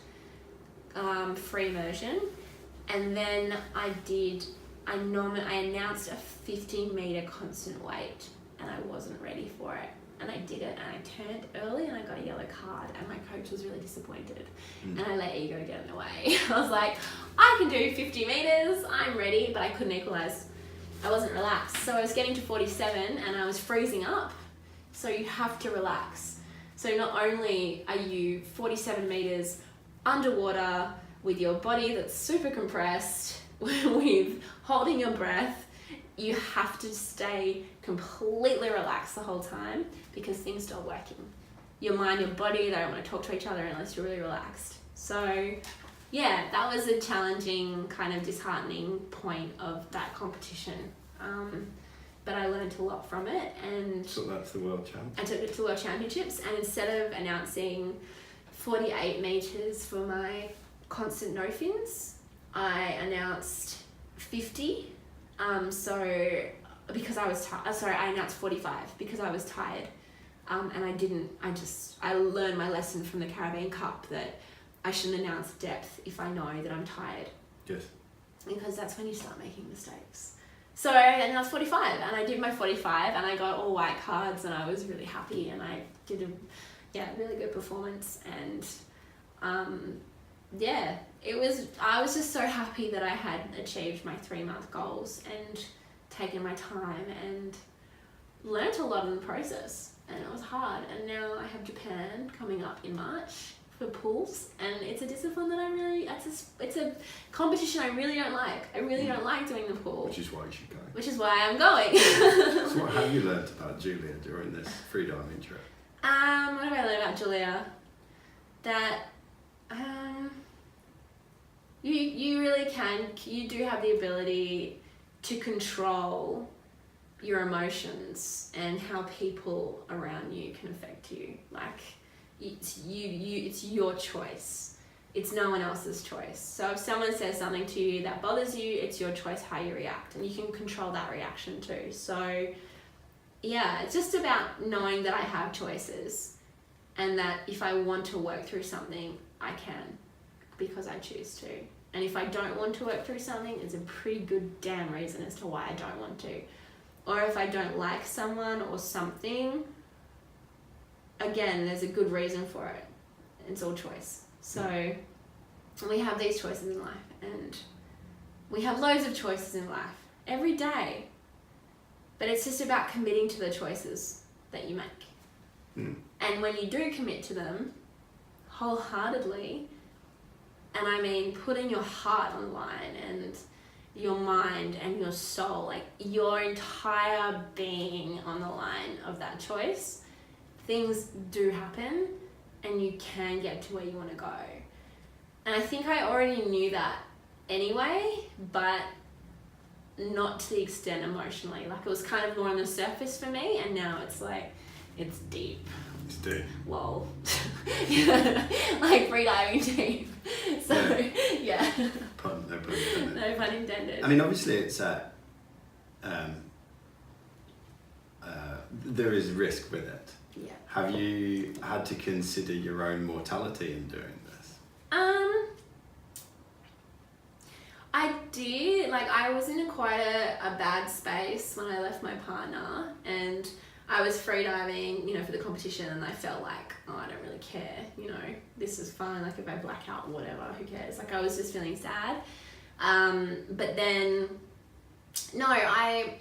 Speaker 2: free immersion, and then I announced a 15 meter constant weight, and I wasn't ready for it. And I did it, and I turned early, and I got a yellow card, and my coach was really disappointed. And I let ego get in the way. I was like, I can do 50 meters, I'm ready, but I couldn't equalize. I wasn't relaxed. So I was getting to 47, and I was freezing up. So you have to relax. So not only are you 47 meters underwater with your body that's super compressed, with holding your breath, you have to stay completely relaxed the whole time, because things stop working. Your mind, your body, they don't want to talk to each other unless you're really relaxed. So yeah, that was a challenging, kind of disheartening point of that competition. But I learned a lot from it, and
Speaker 1: So that's the World Champ.
Speaker 2: I took it to the World Championships, and instead of announcing 48 meters for my constant no fins, I announced 50. Because I was I announced 45 because I was tired, and I learned my lesson from the Caribbean Cup that I shouldn't announce depth if I know that I'm tired.
Speaker 1: Yes.
Speaker 2: Because that's when you start making mistakes. So, and I was 45, and I did my 45, and I got all white cards, and I was really happy, and I did a really good performance, and I was just so happy that I had achieved my 3-month goals and taken my time and learnt a lot in the process, and it was hard. And now I have Japan coming up in March for pools, and it's a discipline that it's a competition I really don't like. I really don't like doing the pool.
Speaker 1: Which is why you should go.
Speaker 2: Which is why I'm going.
Speaker 1: So what have you learnt about Julia during this freediving trip?
Speaker 2: What have I learned about Julia? That you really can, you do have the ability to control your emotions and how people around you can affect you. Like, it's your choice. It's no one else's choice. So if someone says something to you that bothers you, it's your choice how you react, and you can control that reaction too. So yeah, it's just about knowing that I have choices, and that if I want to work through something, I can, because I choose to. And if I don't want to work through something, it's a pretty good damn reason as to why I don't want to. Or if I don't like someone or something, again, there's a good reason for it. It's all choice. So we have these choices in life, and we have loads of choices in life every day. But it's just about committing to the choices that you make. And when you do commit to them wholeheartedly, and I mean putting your heart on the line and your mind and your soul, like your entire being on the line of that choice, things do happen and you can get to where you want to go. And I think I already knew that anyway, but not to the extent emotionally. Like, it was kind of more on the surface for me, and now it's like, it's deep.
Speaker 1: It's deep.
Speaker 2: Lol. Like freediving deep. So, yeah.
Speaker 1: No pun intended.
Speaker 2: No pun intended.
Speaker 1: I mean, obviously it's there is risk with it.
Speaker 2: Yeah.
Speaker 1: Have you had to consider your own mortality in doing this?
Speaker 2: I did. Like, I was in quite a bad space when I left my partner, and I was freediving, for the competition, and I felt like, oh, I don't really care, this is fine, like if I black out or whatever, who cares? Like, I was just feeling sad. But then, no, I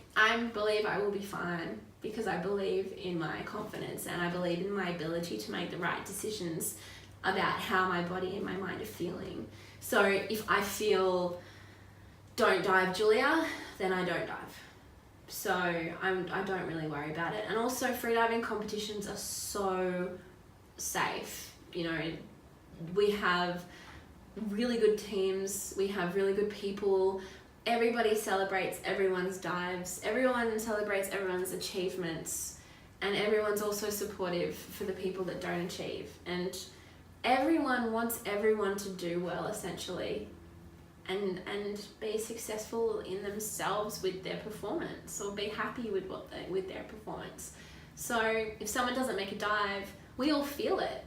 Speaker 2: believe I will be fine, because I believe in my confidence, and I believe in my ability to make the right decisions about how my body and my mind are feeling. So if I feel, don't dive, Julia, then I don't dive. So I don't really worry about it. And also, freediving competitions are so safe. We have really good teams, we have really good people, everybody celebrates everyone's dives, everyone celebrates everyone's achievements, and everyone's also supportive for the people that don't achieve. And everyone wants everyone to do well, essentially, and be successful in themselves with their performance, or be happy with with their performance. So if someone doesn't make a dive, we all feel it,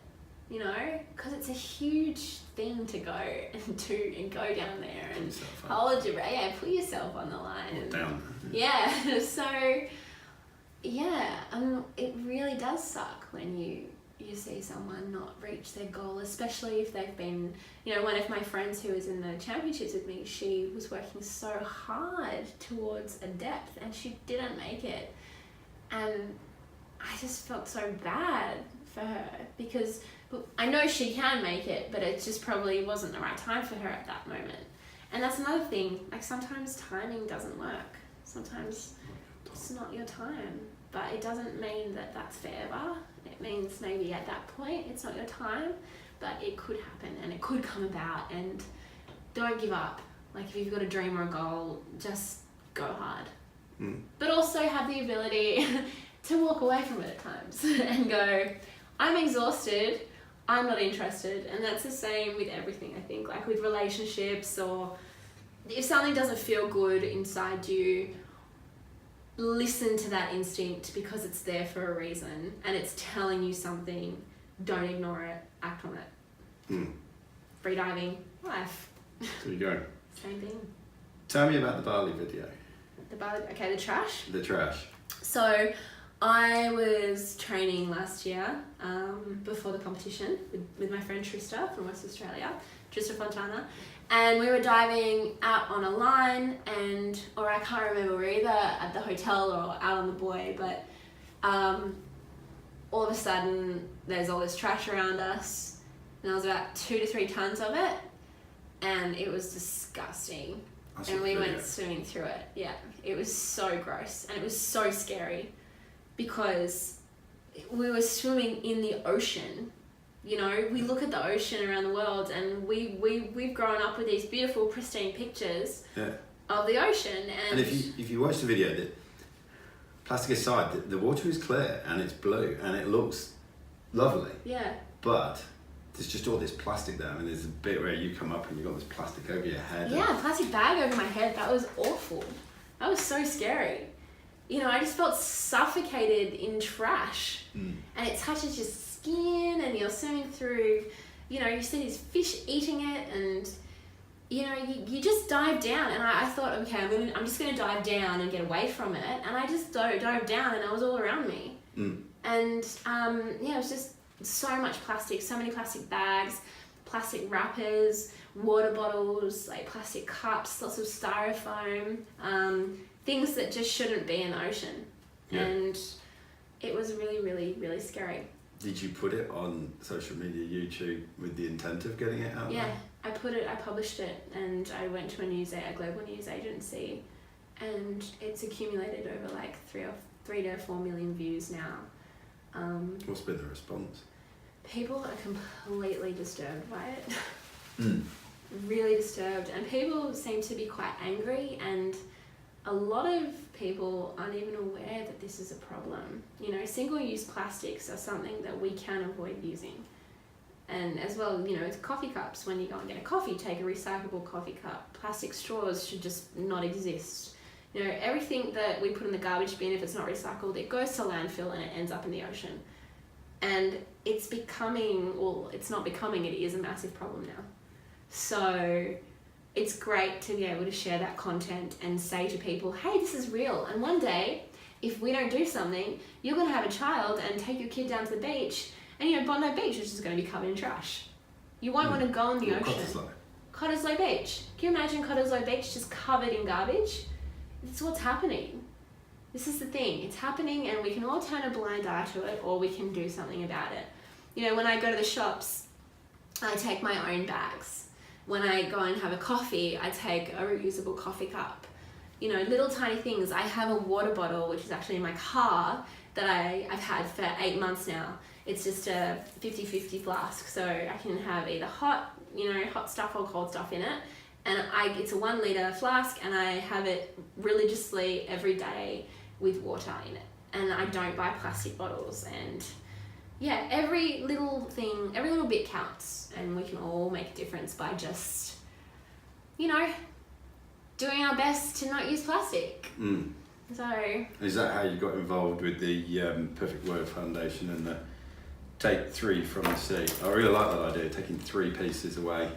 Speaker 2: because it's a huge thing to go and do, and go down there and hold your breath, put yourself on the line.
Speaker 1: Or down.
Speaker 2: Yeah. So yeah, it really does suck when you see someone not reach their goal, especially if they've been, one of my friends who was in the championships with me, she was working so hard towards a depth and she didn't make it. And I just felt so bad for her, because I know she can make it, but it just probably wasn't the right time for her at that moment. And that's another thing, like, sometimes timing doesn't work. Sometimes it's not your time, but it doesn't mean that that's forever. It means maybe at that point it's not your time, but it could happen and it could come about. And don't give up. Like, if you've got a dream or a goal, just go hard. But also have the ability to walk away from it at times and go, I'm exhausted, I'm not interested. And that's the same with everything, I think. Like with relationships, or if something doesn't feel good inside you, listen to that instinct, because it's there for a reason and it's telling you something. Don't ignore it, act on it. Freediving, life.
Speaker 1: There you go.
Speaker 2: Same thing.
Speaker 1: Tell me about the Bali video.
Speaker 2: the trash.
Speaker 1: The trash.
Speaker 2: So I was training last year before the competition with my friend Trista from West Australia, Trista Fontana, and we were diving out on a line, or I can't remember, we were either at the hotel or out on the buoy, but all of a sudden there's all this trash around us, and there was about 2 to 3 tons of it, and it was disgusting. And we went swimming through it. Yeah, it was so gross, and it was so scary because we were swimming in the ocean. You know, we look at the ocean around the world, and we've grown up with these beautiful, pristine pictures of the ocean. And
Speaker 1: if you watch the video, the plastic aside, the water is clear and it's blue and it looks lovely.
Speaker 2: Yeah.
Speaker 1: But there's just all this plastic there. I mean, there's a bit where you come up and you've got this plastic over your head.
Speaker 2: Yeah, plastic bag over my head. That was awful. That was so scary. You know, I just felt suffocated in trash. And it touches your skin, and you're swimming through, you know, you see these fish eating it, and, you know, you just dive down. And I thought, okay, I'm just going to dive down and get away from it. And I just dove down, and it was all around me. And, yeah, it was just so much plastic, so many plastic bags, plastic wrappers, water bottles, like plastic cups, lots of styrofoam, things that just shouldn't be in the ocean.
Speaker 1: Yeah.
Speaker 2: And it was really, really, really scary.
Speaker 1: Did you put it on social media, YouTube, with the intent of getting it out
Speaker 2: Yeah,
Speaker 1: there?
Speaker 2: I published it, and I went to a global news agency, and it's accumulated over like 3 to 4 million views now.
Speaker 1: What's been the response?
Speaker 2: People are completely disturbed by it. Really disturbed, and people seem to be quite angry, and a lot of people aren't even aware that this is a problem. You know, single-use plastics are something that we can avoid using. And as well, you know, with coffee cups, when you go and get a coffee, take a recyclable coffee cup. Plastic straws should just not exist. You know, everything that we put in the garbage bin, if it's not recycled, it goes to landfill and it ends up in the ocean. And it's becoming, well, it's not becoming, it is a massive problem now. So it's great to be able to share that content and say to people, hey, this is real. And one day, if we don't do something, you're going to have a child and take your kid down to the beach, and, you know, Bondi Beach is just going to be covered in trash. You won't want to go in the ocean. Cottesloe Beach. Can you imagine Cottesloe Beach just covered in garbage? It's what's happening. This is the thing. It's happening, and we can all turn a blind eye to it, or we can do something about it. You know, when I go to the shops, I take my own bags. When I go and have a coffee, I take a reusable coffee cup. You know, little tiny things. I have a water bottle, which is actually in my car, that I've had for 8 months now. It's just a 50-50 flask, so I can have either hot stuff or cold stuff in it. And it's a 1 litre flask, and I have it religiously every day with water in it. And I don't buy plastic bottles. And yeah, every little thing, every little bit counts, and we can all make a difference by just, you know, doing our best to not use plastic. So
Speaker 1: is that how you got involved with the Perfect World Foundation and the Take 3 from the Sea? I really like that idea, taking 3 pieces away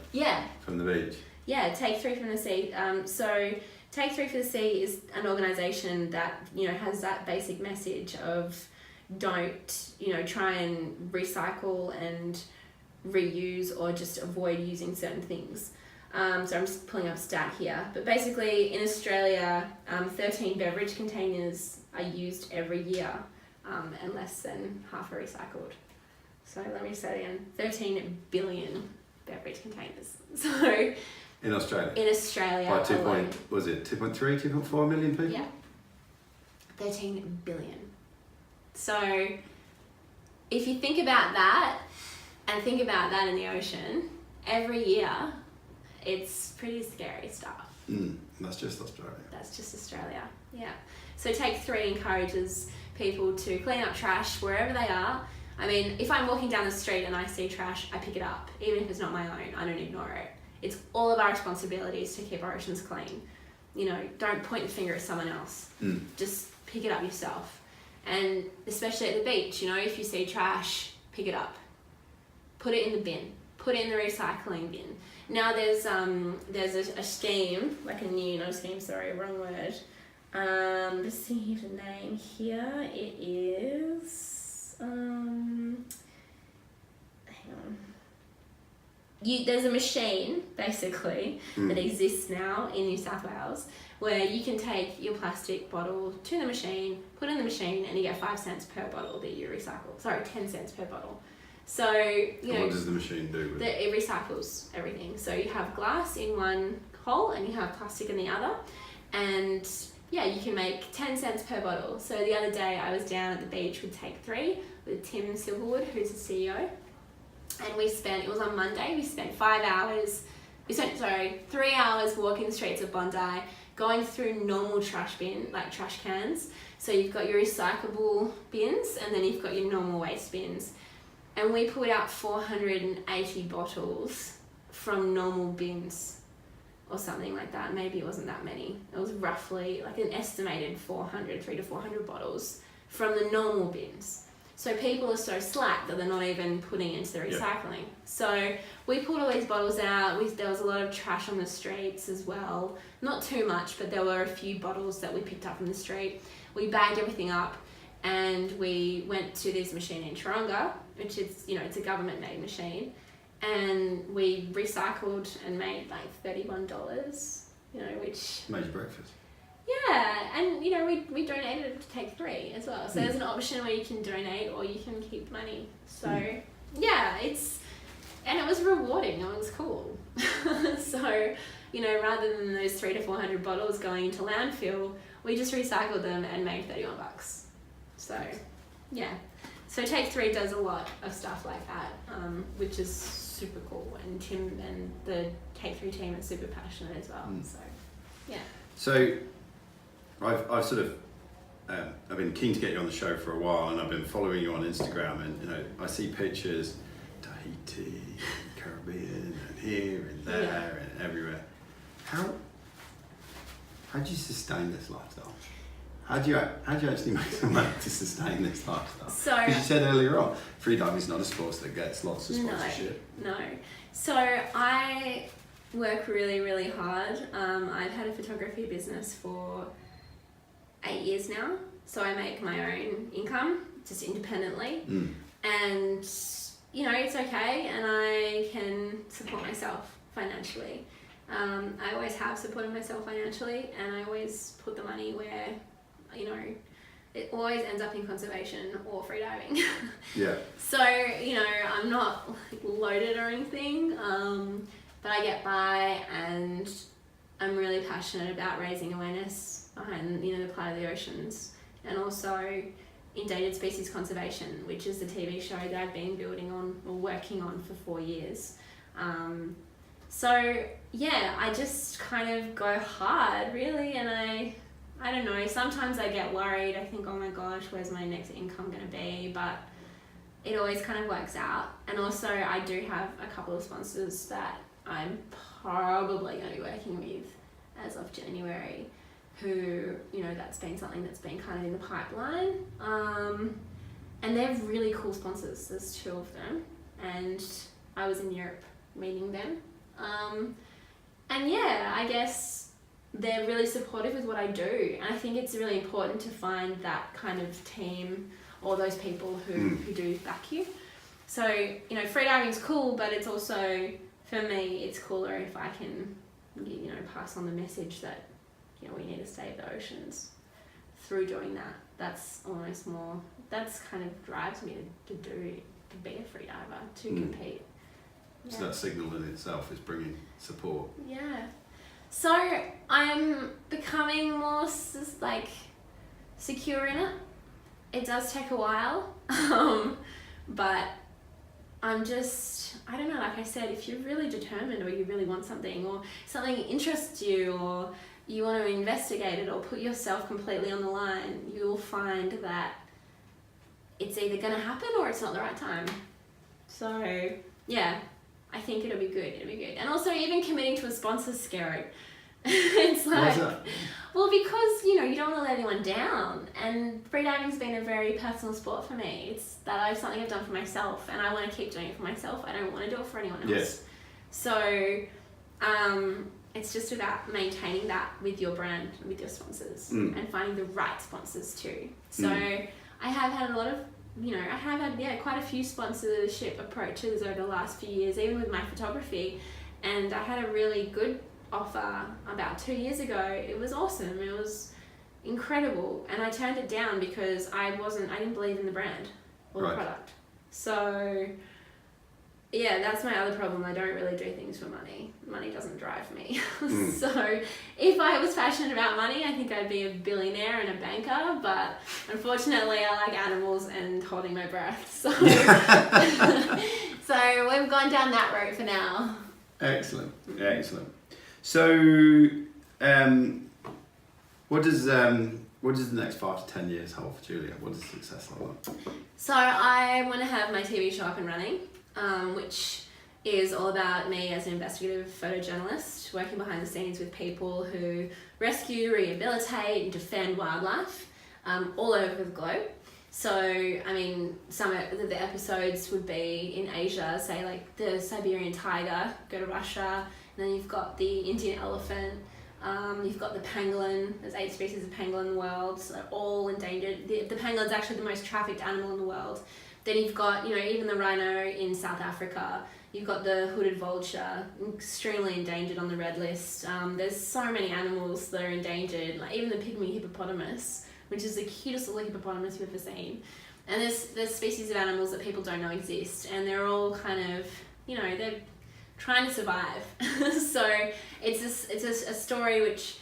Speaker 1: from the beach.
Speaker 2: Yeah, Take 3 from the Sea. So Take 3 for the Sea is an organisation that, you know, has that basic message of don't, you know, try and recycle and reuse, or just avoid using certain things. So I'm just pulling up a stat here. But basically, in Australia, 13 beverage containers are used every year, and less than half are recycled. So let me say it again, 13 billion beverage containers. So
Speaker 1: in Australia?
Speaker 2: In Australia
Speaker 1: by
Speaker 2: alone.
Speaker 1: 2.3, 2.4 million people?
Speaker 2: Yeah. 13 billion. So if you think about that, and think about that in the ocean, every year, it's pretty scary stuff.
Speaker 1: That's just Australia.
Speaker 2: That's just Australia, yeah. So Take 3 encourages people to clean up trash wherever they are. I mean, if I'm walking down the street and I see trash, I pick it up. Even if it's not my own, I don't ignore it. It's all of our responsibilities to keep our oceans clean. You know, don't point the finger at someone else. Just pick it up yourself. And especially at the beach, you know, if you see trash, pick it up. Put it in the bin. Put it in the recycling bin. Now there's a scheme, like a new, not a scheme, sorry, wrong word. Just thinking of the name here. It is hang on. There's a machine basically that exists now in New South Wales where you can take your plastic bottle to the machine, put it in the machine, and you get 5 cents per bottle that you recycle. Sorry, 10 cents per bottle. So,
Speaker 1: what does the machine do with it?
Speaker 2: It recycles everything. So you have glass in one hole and you have plastic in the other. And yeah, you can make 10 cents per bottle. So the other day I was down at the beach with Take 3 with Tim Silverwood, who's the CEO. And it was on Monday, we spent 3 hours walking the streets of Bondi, going through normal trash cans. So you've got your recyclable bins and then you've got your normal waste bins. And we pulled out 480 bottles from normal bins or something like that. Maybe it wasn't that many. It was roughly like an estimated 300 to 400 bottles from the normal bins. So people are so slack that they're not even putting it into the recycling. So we pulled all these bottles out. There was a lot of trash on the streets as well. Not too much, but there were a few bottles that we picked up from the street. We bagged everything up and we went to this machine in Taronga, which is, it's a government-made machine. And we recycled and made like $31, which...
Speaker 1: Made your breakfast.
Speaker 2: Yeah, and we donated it to Take 3 as well. So there's an option where you can donate or you can keep money. So yeah, it was rewarding. It was cool. So, rather than those 300 to 400 bottles going into landfill, we just recycled them and made $31. So yeah, so Take 3 does a lot of stuff like that, which is super cool. And Tim and the Take 3 team are super passionate as well. So yeah.
Speaker 1: So I've sort of I've been keen to get you on the show for a while, and I've been following you on Instagram, and I see pictures, Tahiti, Caribbean, and here and there and everywhere. How do you sustain this lifestyle? How do you actually make some money to sustain this lifestyle?
Speaker 2: So,
Speaker 1: because you said earlier on, freediving is not a sport that gets lots of sponsorship.
Speaker 2: No. So I work really, really hard. I've had a photography business for 8 years now. So I make my own income just independently. And, it's okay. And I can support myself financially. I always have supported myself financially, and I always put the money where, it always ends up in conservation or freediving.
Speaker 1: Yeah.
Speaker 2: So, I'm not loaded or anything, but I get by, and I'm really passionate about raising awareness behind, the plight of the oceans, and also endangered species conservation, which is the TV show that I've been building on or working on for 4 years. So yeah, I just kind of go hard really, and I don't know, sometimes I get worried. I think, oh my gosh, where's my next income going to be? But it always kind of works out. And also I do have a couple of sponsors that I'm probably going to be working with as of January, who, that's been something that's been kind of in the pipeline. And they're really cool sponsors. There's 2 of them, and I was in Europe meeting them. And yeah, I guess they're really supportive with what I do, and I think it's really important to find that kind of team or those people who do back you. So, freediving's cool, but it's also, for me, it's cooler if I can, pass on the message that, we need to save the oceans through doing that. That's almost more, that's kind of drives me to be a freediver, to compete.
Speaker 1: So that signal in itself is bringing support.
Speaker 2: Yeah. So I'm becoming more secure in it. It does take a while, but I'm just, I don't know, like I said, if you're really determined or you really want something, or something interests you, or you want to investigate it or put yourself completely on the line, you'll find that it's either going to happen or it's not the right time. So yeah, I think it'll be good. And also, even committing to a sponsor is scary. It's like,
Speaker 1: why is that?
Speaker 2: Well, because, you don't want to let anyone down. And freediving's been a very personal sport for me. It's something I've done for myself, and I want to keep doing it for myself. I don't want to do it for anyone else.
Speaker 1: Yes.
Speaker 2: So, it's just about maintaining that with your brand, with your sponsors, and finding the right sponsors too. So I have had a lot of, I have had quite a few sponsorship approaches over the last few years, even with my photography. And I had a really good offer about 2 years ago. It was awesome. It was incredible. And I turned it down because I didn't believe in the brand or the product. So yeah, that's my other problem. I don't really do things for money. Money doesn't drive me. So if I was passionate about money, I think I'd be a billionaire and a banker. But unfortunately, I like animals and holding my breath. So, so we've gone down that road for now.
Speaker 1: Excellent. So, what does the next 5 to 10 years hold for Julia? What does success look like?
Speaker 2: So I want to have my TV show up and running, which is all about me as an investigative photojournalist working behind the scenes with people who rescue, rehabilitate, and defend wildlife all over the globe. So, I mean, some of the episodes would be in Asia, say like the Siberian tiger, go to Russia, and then you've got the Indian elephant, you've got the pangolin. There's 8 species of pangolin in the world, so all endangered. The penguin's actually the most trafficked animal in the world. Then you've got, even the rhino in South Africa. You've got the hooded vulture, extremely endangered on the red list. There's so many animals that are endangered, like even the pygmy hippopotamus, which is the cutest little hippopotamus you've ever seen. And there's species of animals that people don't know exist, and they're all kind of, they're trying to survive. So it's a story which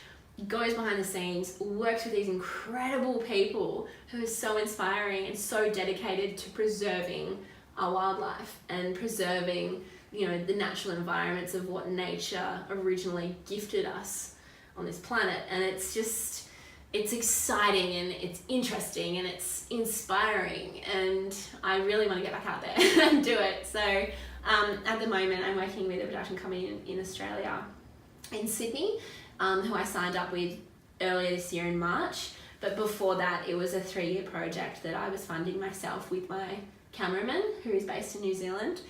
Speaker 2: goes behind the scenes, works with these incredible people who are so inspiring and so dedicated to preserving our wildlife and preserving, the natural environments of what nature originally gifted us on this planet. And it's exciting and it's interesting and it's inspiring, and I really want to get back out there and do it. So at the moment I'm working with a production company in Australia, in Sydney, who I signed up with earlier this year in March. But before that, it was a 3-year project that I was funding myself with my cameraman, who is based in New Zealand.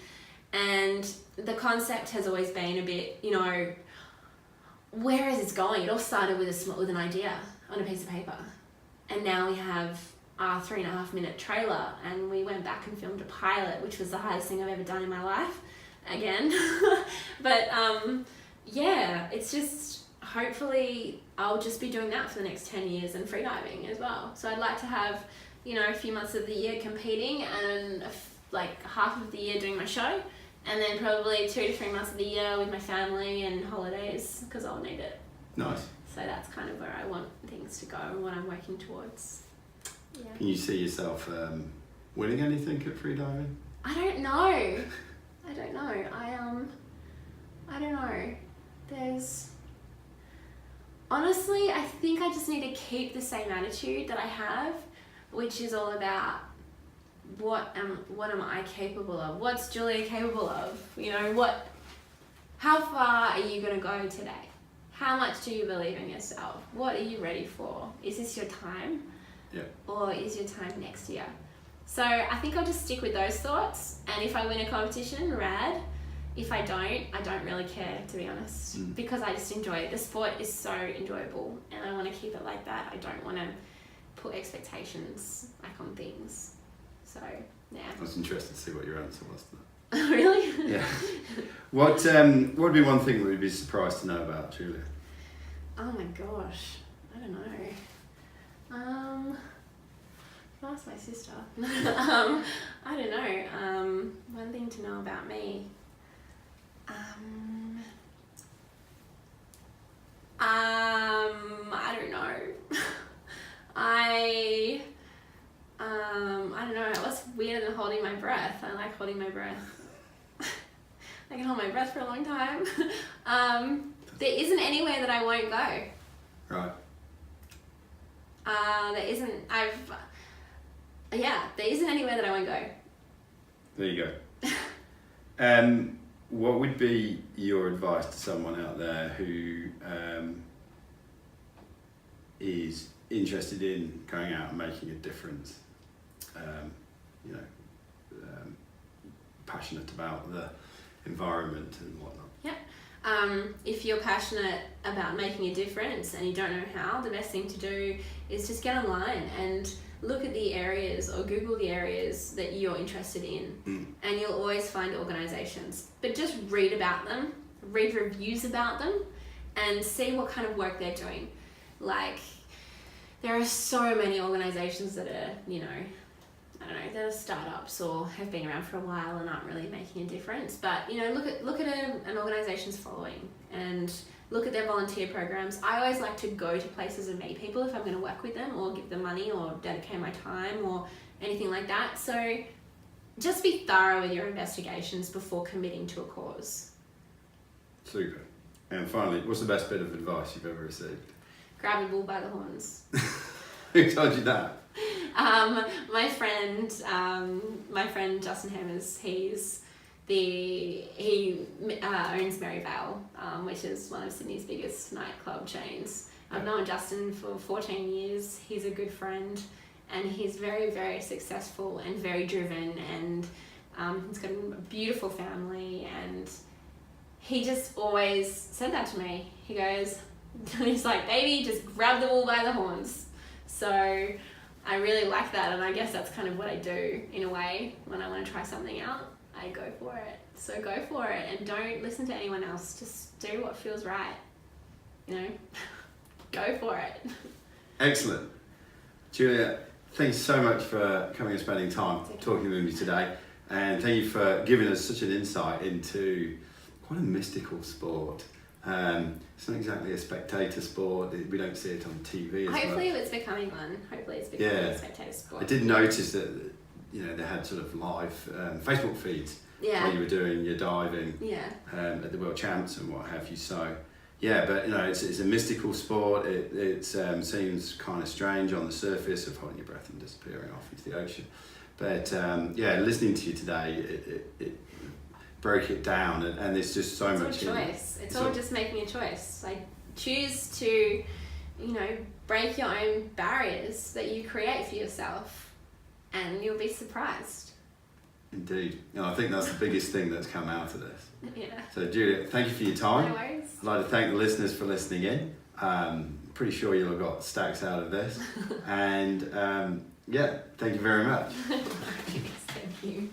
Speaker 2: And the concept has always been a bit, where is this going? It all started with an idea on a piece of paper. And now we have our 3.5-minute trailer, and we went back and filmed a pilot, which was the hardest thing I've ever done in my life, again. But it's just, hopefully I'll just be doing that for the next 10 years and freediving as well. So I'd like to have, a few months of the year competing and like half of the year doing my show, and then probably 2 to 3 months of the year with my family and holidays, because I'll need it.
Speaker 1: Nice.
Speaker 2: So that's kind of where I want things to go and what I'm working towards. Yeah.
Speaker 1: Can you see yourself winning anything at freediving?
Speaker 2: I don't know. I don't know. Honestly, I think I just need to keep the same attitude that I have, which is all about what am I capable of? What's Julia capable of? How far are you gonna go today? How much do you believe in yourself? What are you ready for? Is this your time?
Speaker 1: Yeah.
Speaker 2: Or is your time next year? So I think I'll just stick with those thoughts, and if I win a competition, rad. If I don't really care, to be honest, because I just enjoy it. The sport is so enjoyable, and I want to keep it like that. I don't want to put expectations on things. So yeah.
Speaker 1: I was interested to see what your answer was to that.
Speaker 2: Really?
Speaker 1: Yeah. What would be one thing that we'd be surprised to know about Julia?
Speaker 2: Oh my gosh, I don't know. I'll ask my sister. I don't know. One thing to know about me. I don't know. I don't know. What's weirder than holding my breath? I like holding my breath. I can hold my breath for a long time. There isn't anywhere that I won't go.
Speaker 1: Right.
Speaker 2: There isn't anywhere that I won't go.
Speaker 1: There you go. What would be your advice to someone out there who is interested in going out and making a difference? Passionate about the environment and whatnot.
Speaker 2: Yeah. If you're passionate about making a difference and you don't know how, the best thing to do is just get online and look at the areas or Google the areas that you're interested in, and you'll always find organisations. But just read about them, read reviews about them, and see what kind of work they're doing. Like, there are so many organisations that are, you know, I don't know, they're startups or have been around for a while and aren't really making a difference. But, you know, look at an organisation's following and look at their volunteer programs. I always like to go to places and meet people if I'm going to work with them or give them money or dedicate my time or anything like that. So just be thorough with your investigations before committing to a cause.
Speaker 1: Super. And finally, what's the best bit of advice you've ever received?
Speaker 2: Grab your bull by the horns.
Speaker 1: Who told you that?
Speaker 2: My friend Justin Hammers, he owns Maryvale, which is one of Sydney's biggest nightclub chains. I've known Justin for 14 years. He's a good friend, and he's very, very successful and very driven, and he's got a beautiful family, and he just always said that to me. He goes, he's like, baby, just grab the bull by the horns. So I really like that, and I guess that's kind of what I do in a way when I want to try something out. I go for it. So go for it and don't listen to anyone else. Just do what feels right. You know, go for it.
Speaker 1: Excellent. Julia, thanks so much for coming and spending time talking with me today. And thank you for giving us such an insight into quite a mystical sport. It's not exactly a spectator sport. We don't see it on TV as
Speaker 2: Hopefully
Speaker 1: much.
Speaker 2: It's becoming one. Hopefully it's becoming a spectator sport.
Speaker 1: I did notice that, you know, they had sort of live Facebook feeds where you were doing your diving at the World Champs and what have you. So, yeah, but, you know, it's a mystical sport. It seems kind of strange on the surface of holding your breath and disappearing off into the ocean. But, yeah, listening to you today, it broke it down, and there's just so much
Speaker 2: in it. It's all just making a choice. Like, choose to, you know, break your own barriers that you create for yourself, and you'll be surprised.
Speaker 1: Indeed. I think that's the biggest thing that's come out of this.
Speaker 2: Yeah.
Speaker 1: So, Julia, thank you for your time.
Speaker 2: No worries.
Speaker 1: I'd like to thank the listeners for listening in. Pretty sure you'll have got stacks out of this. And, yeah, thank you very much.
Speaker 2: Thank you.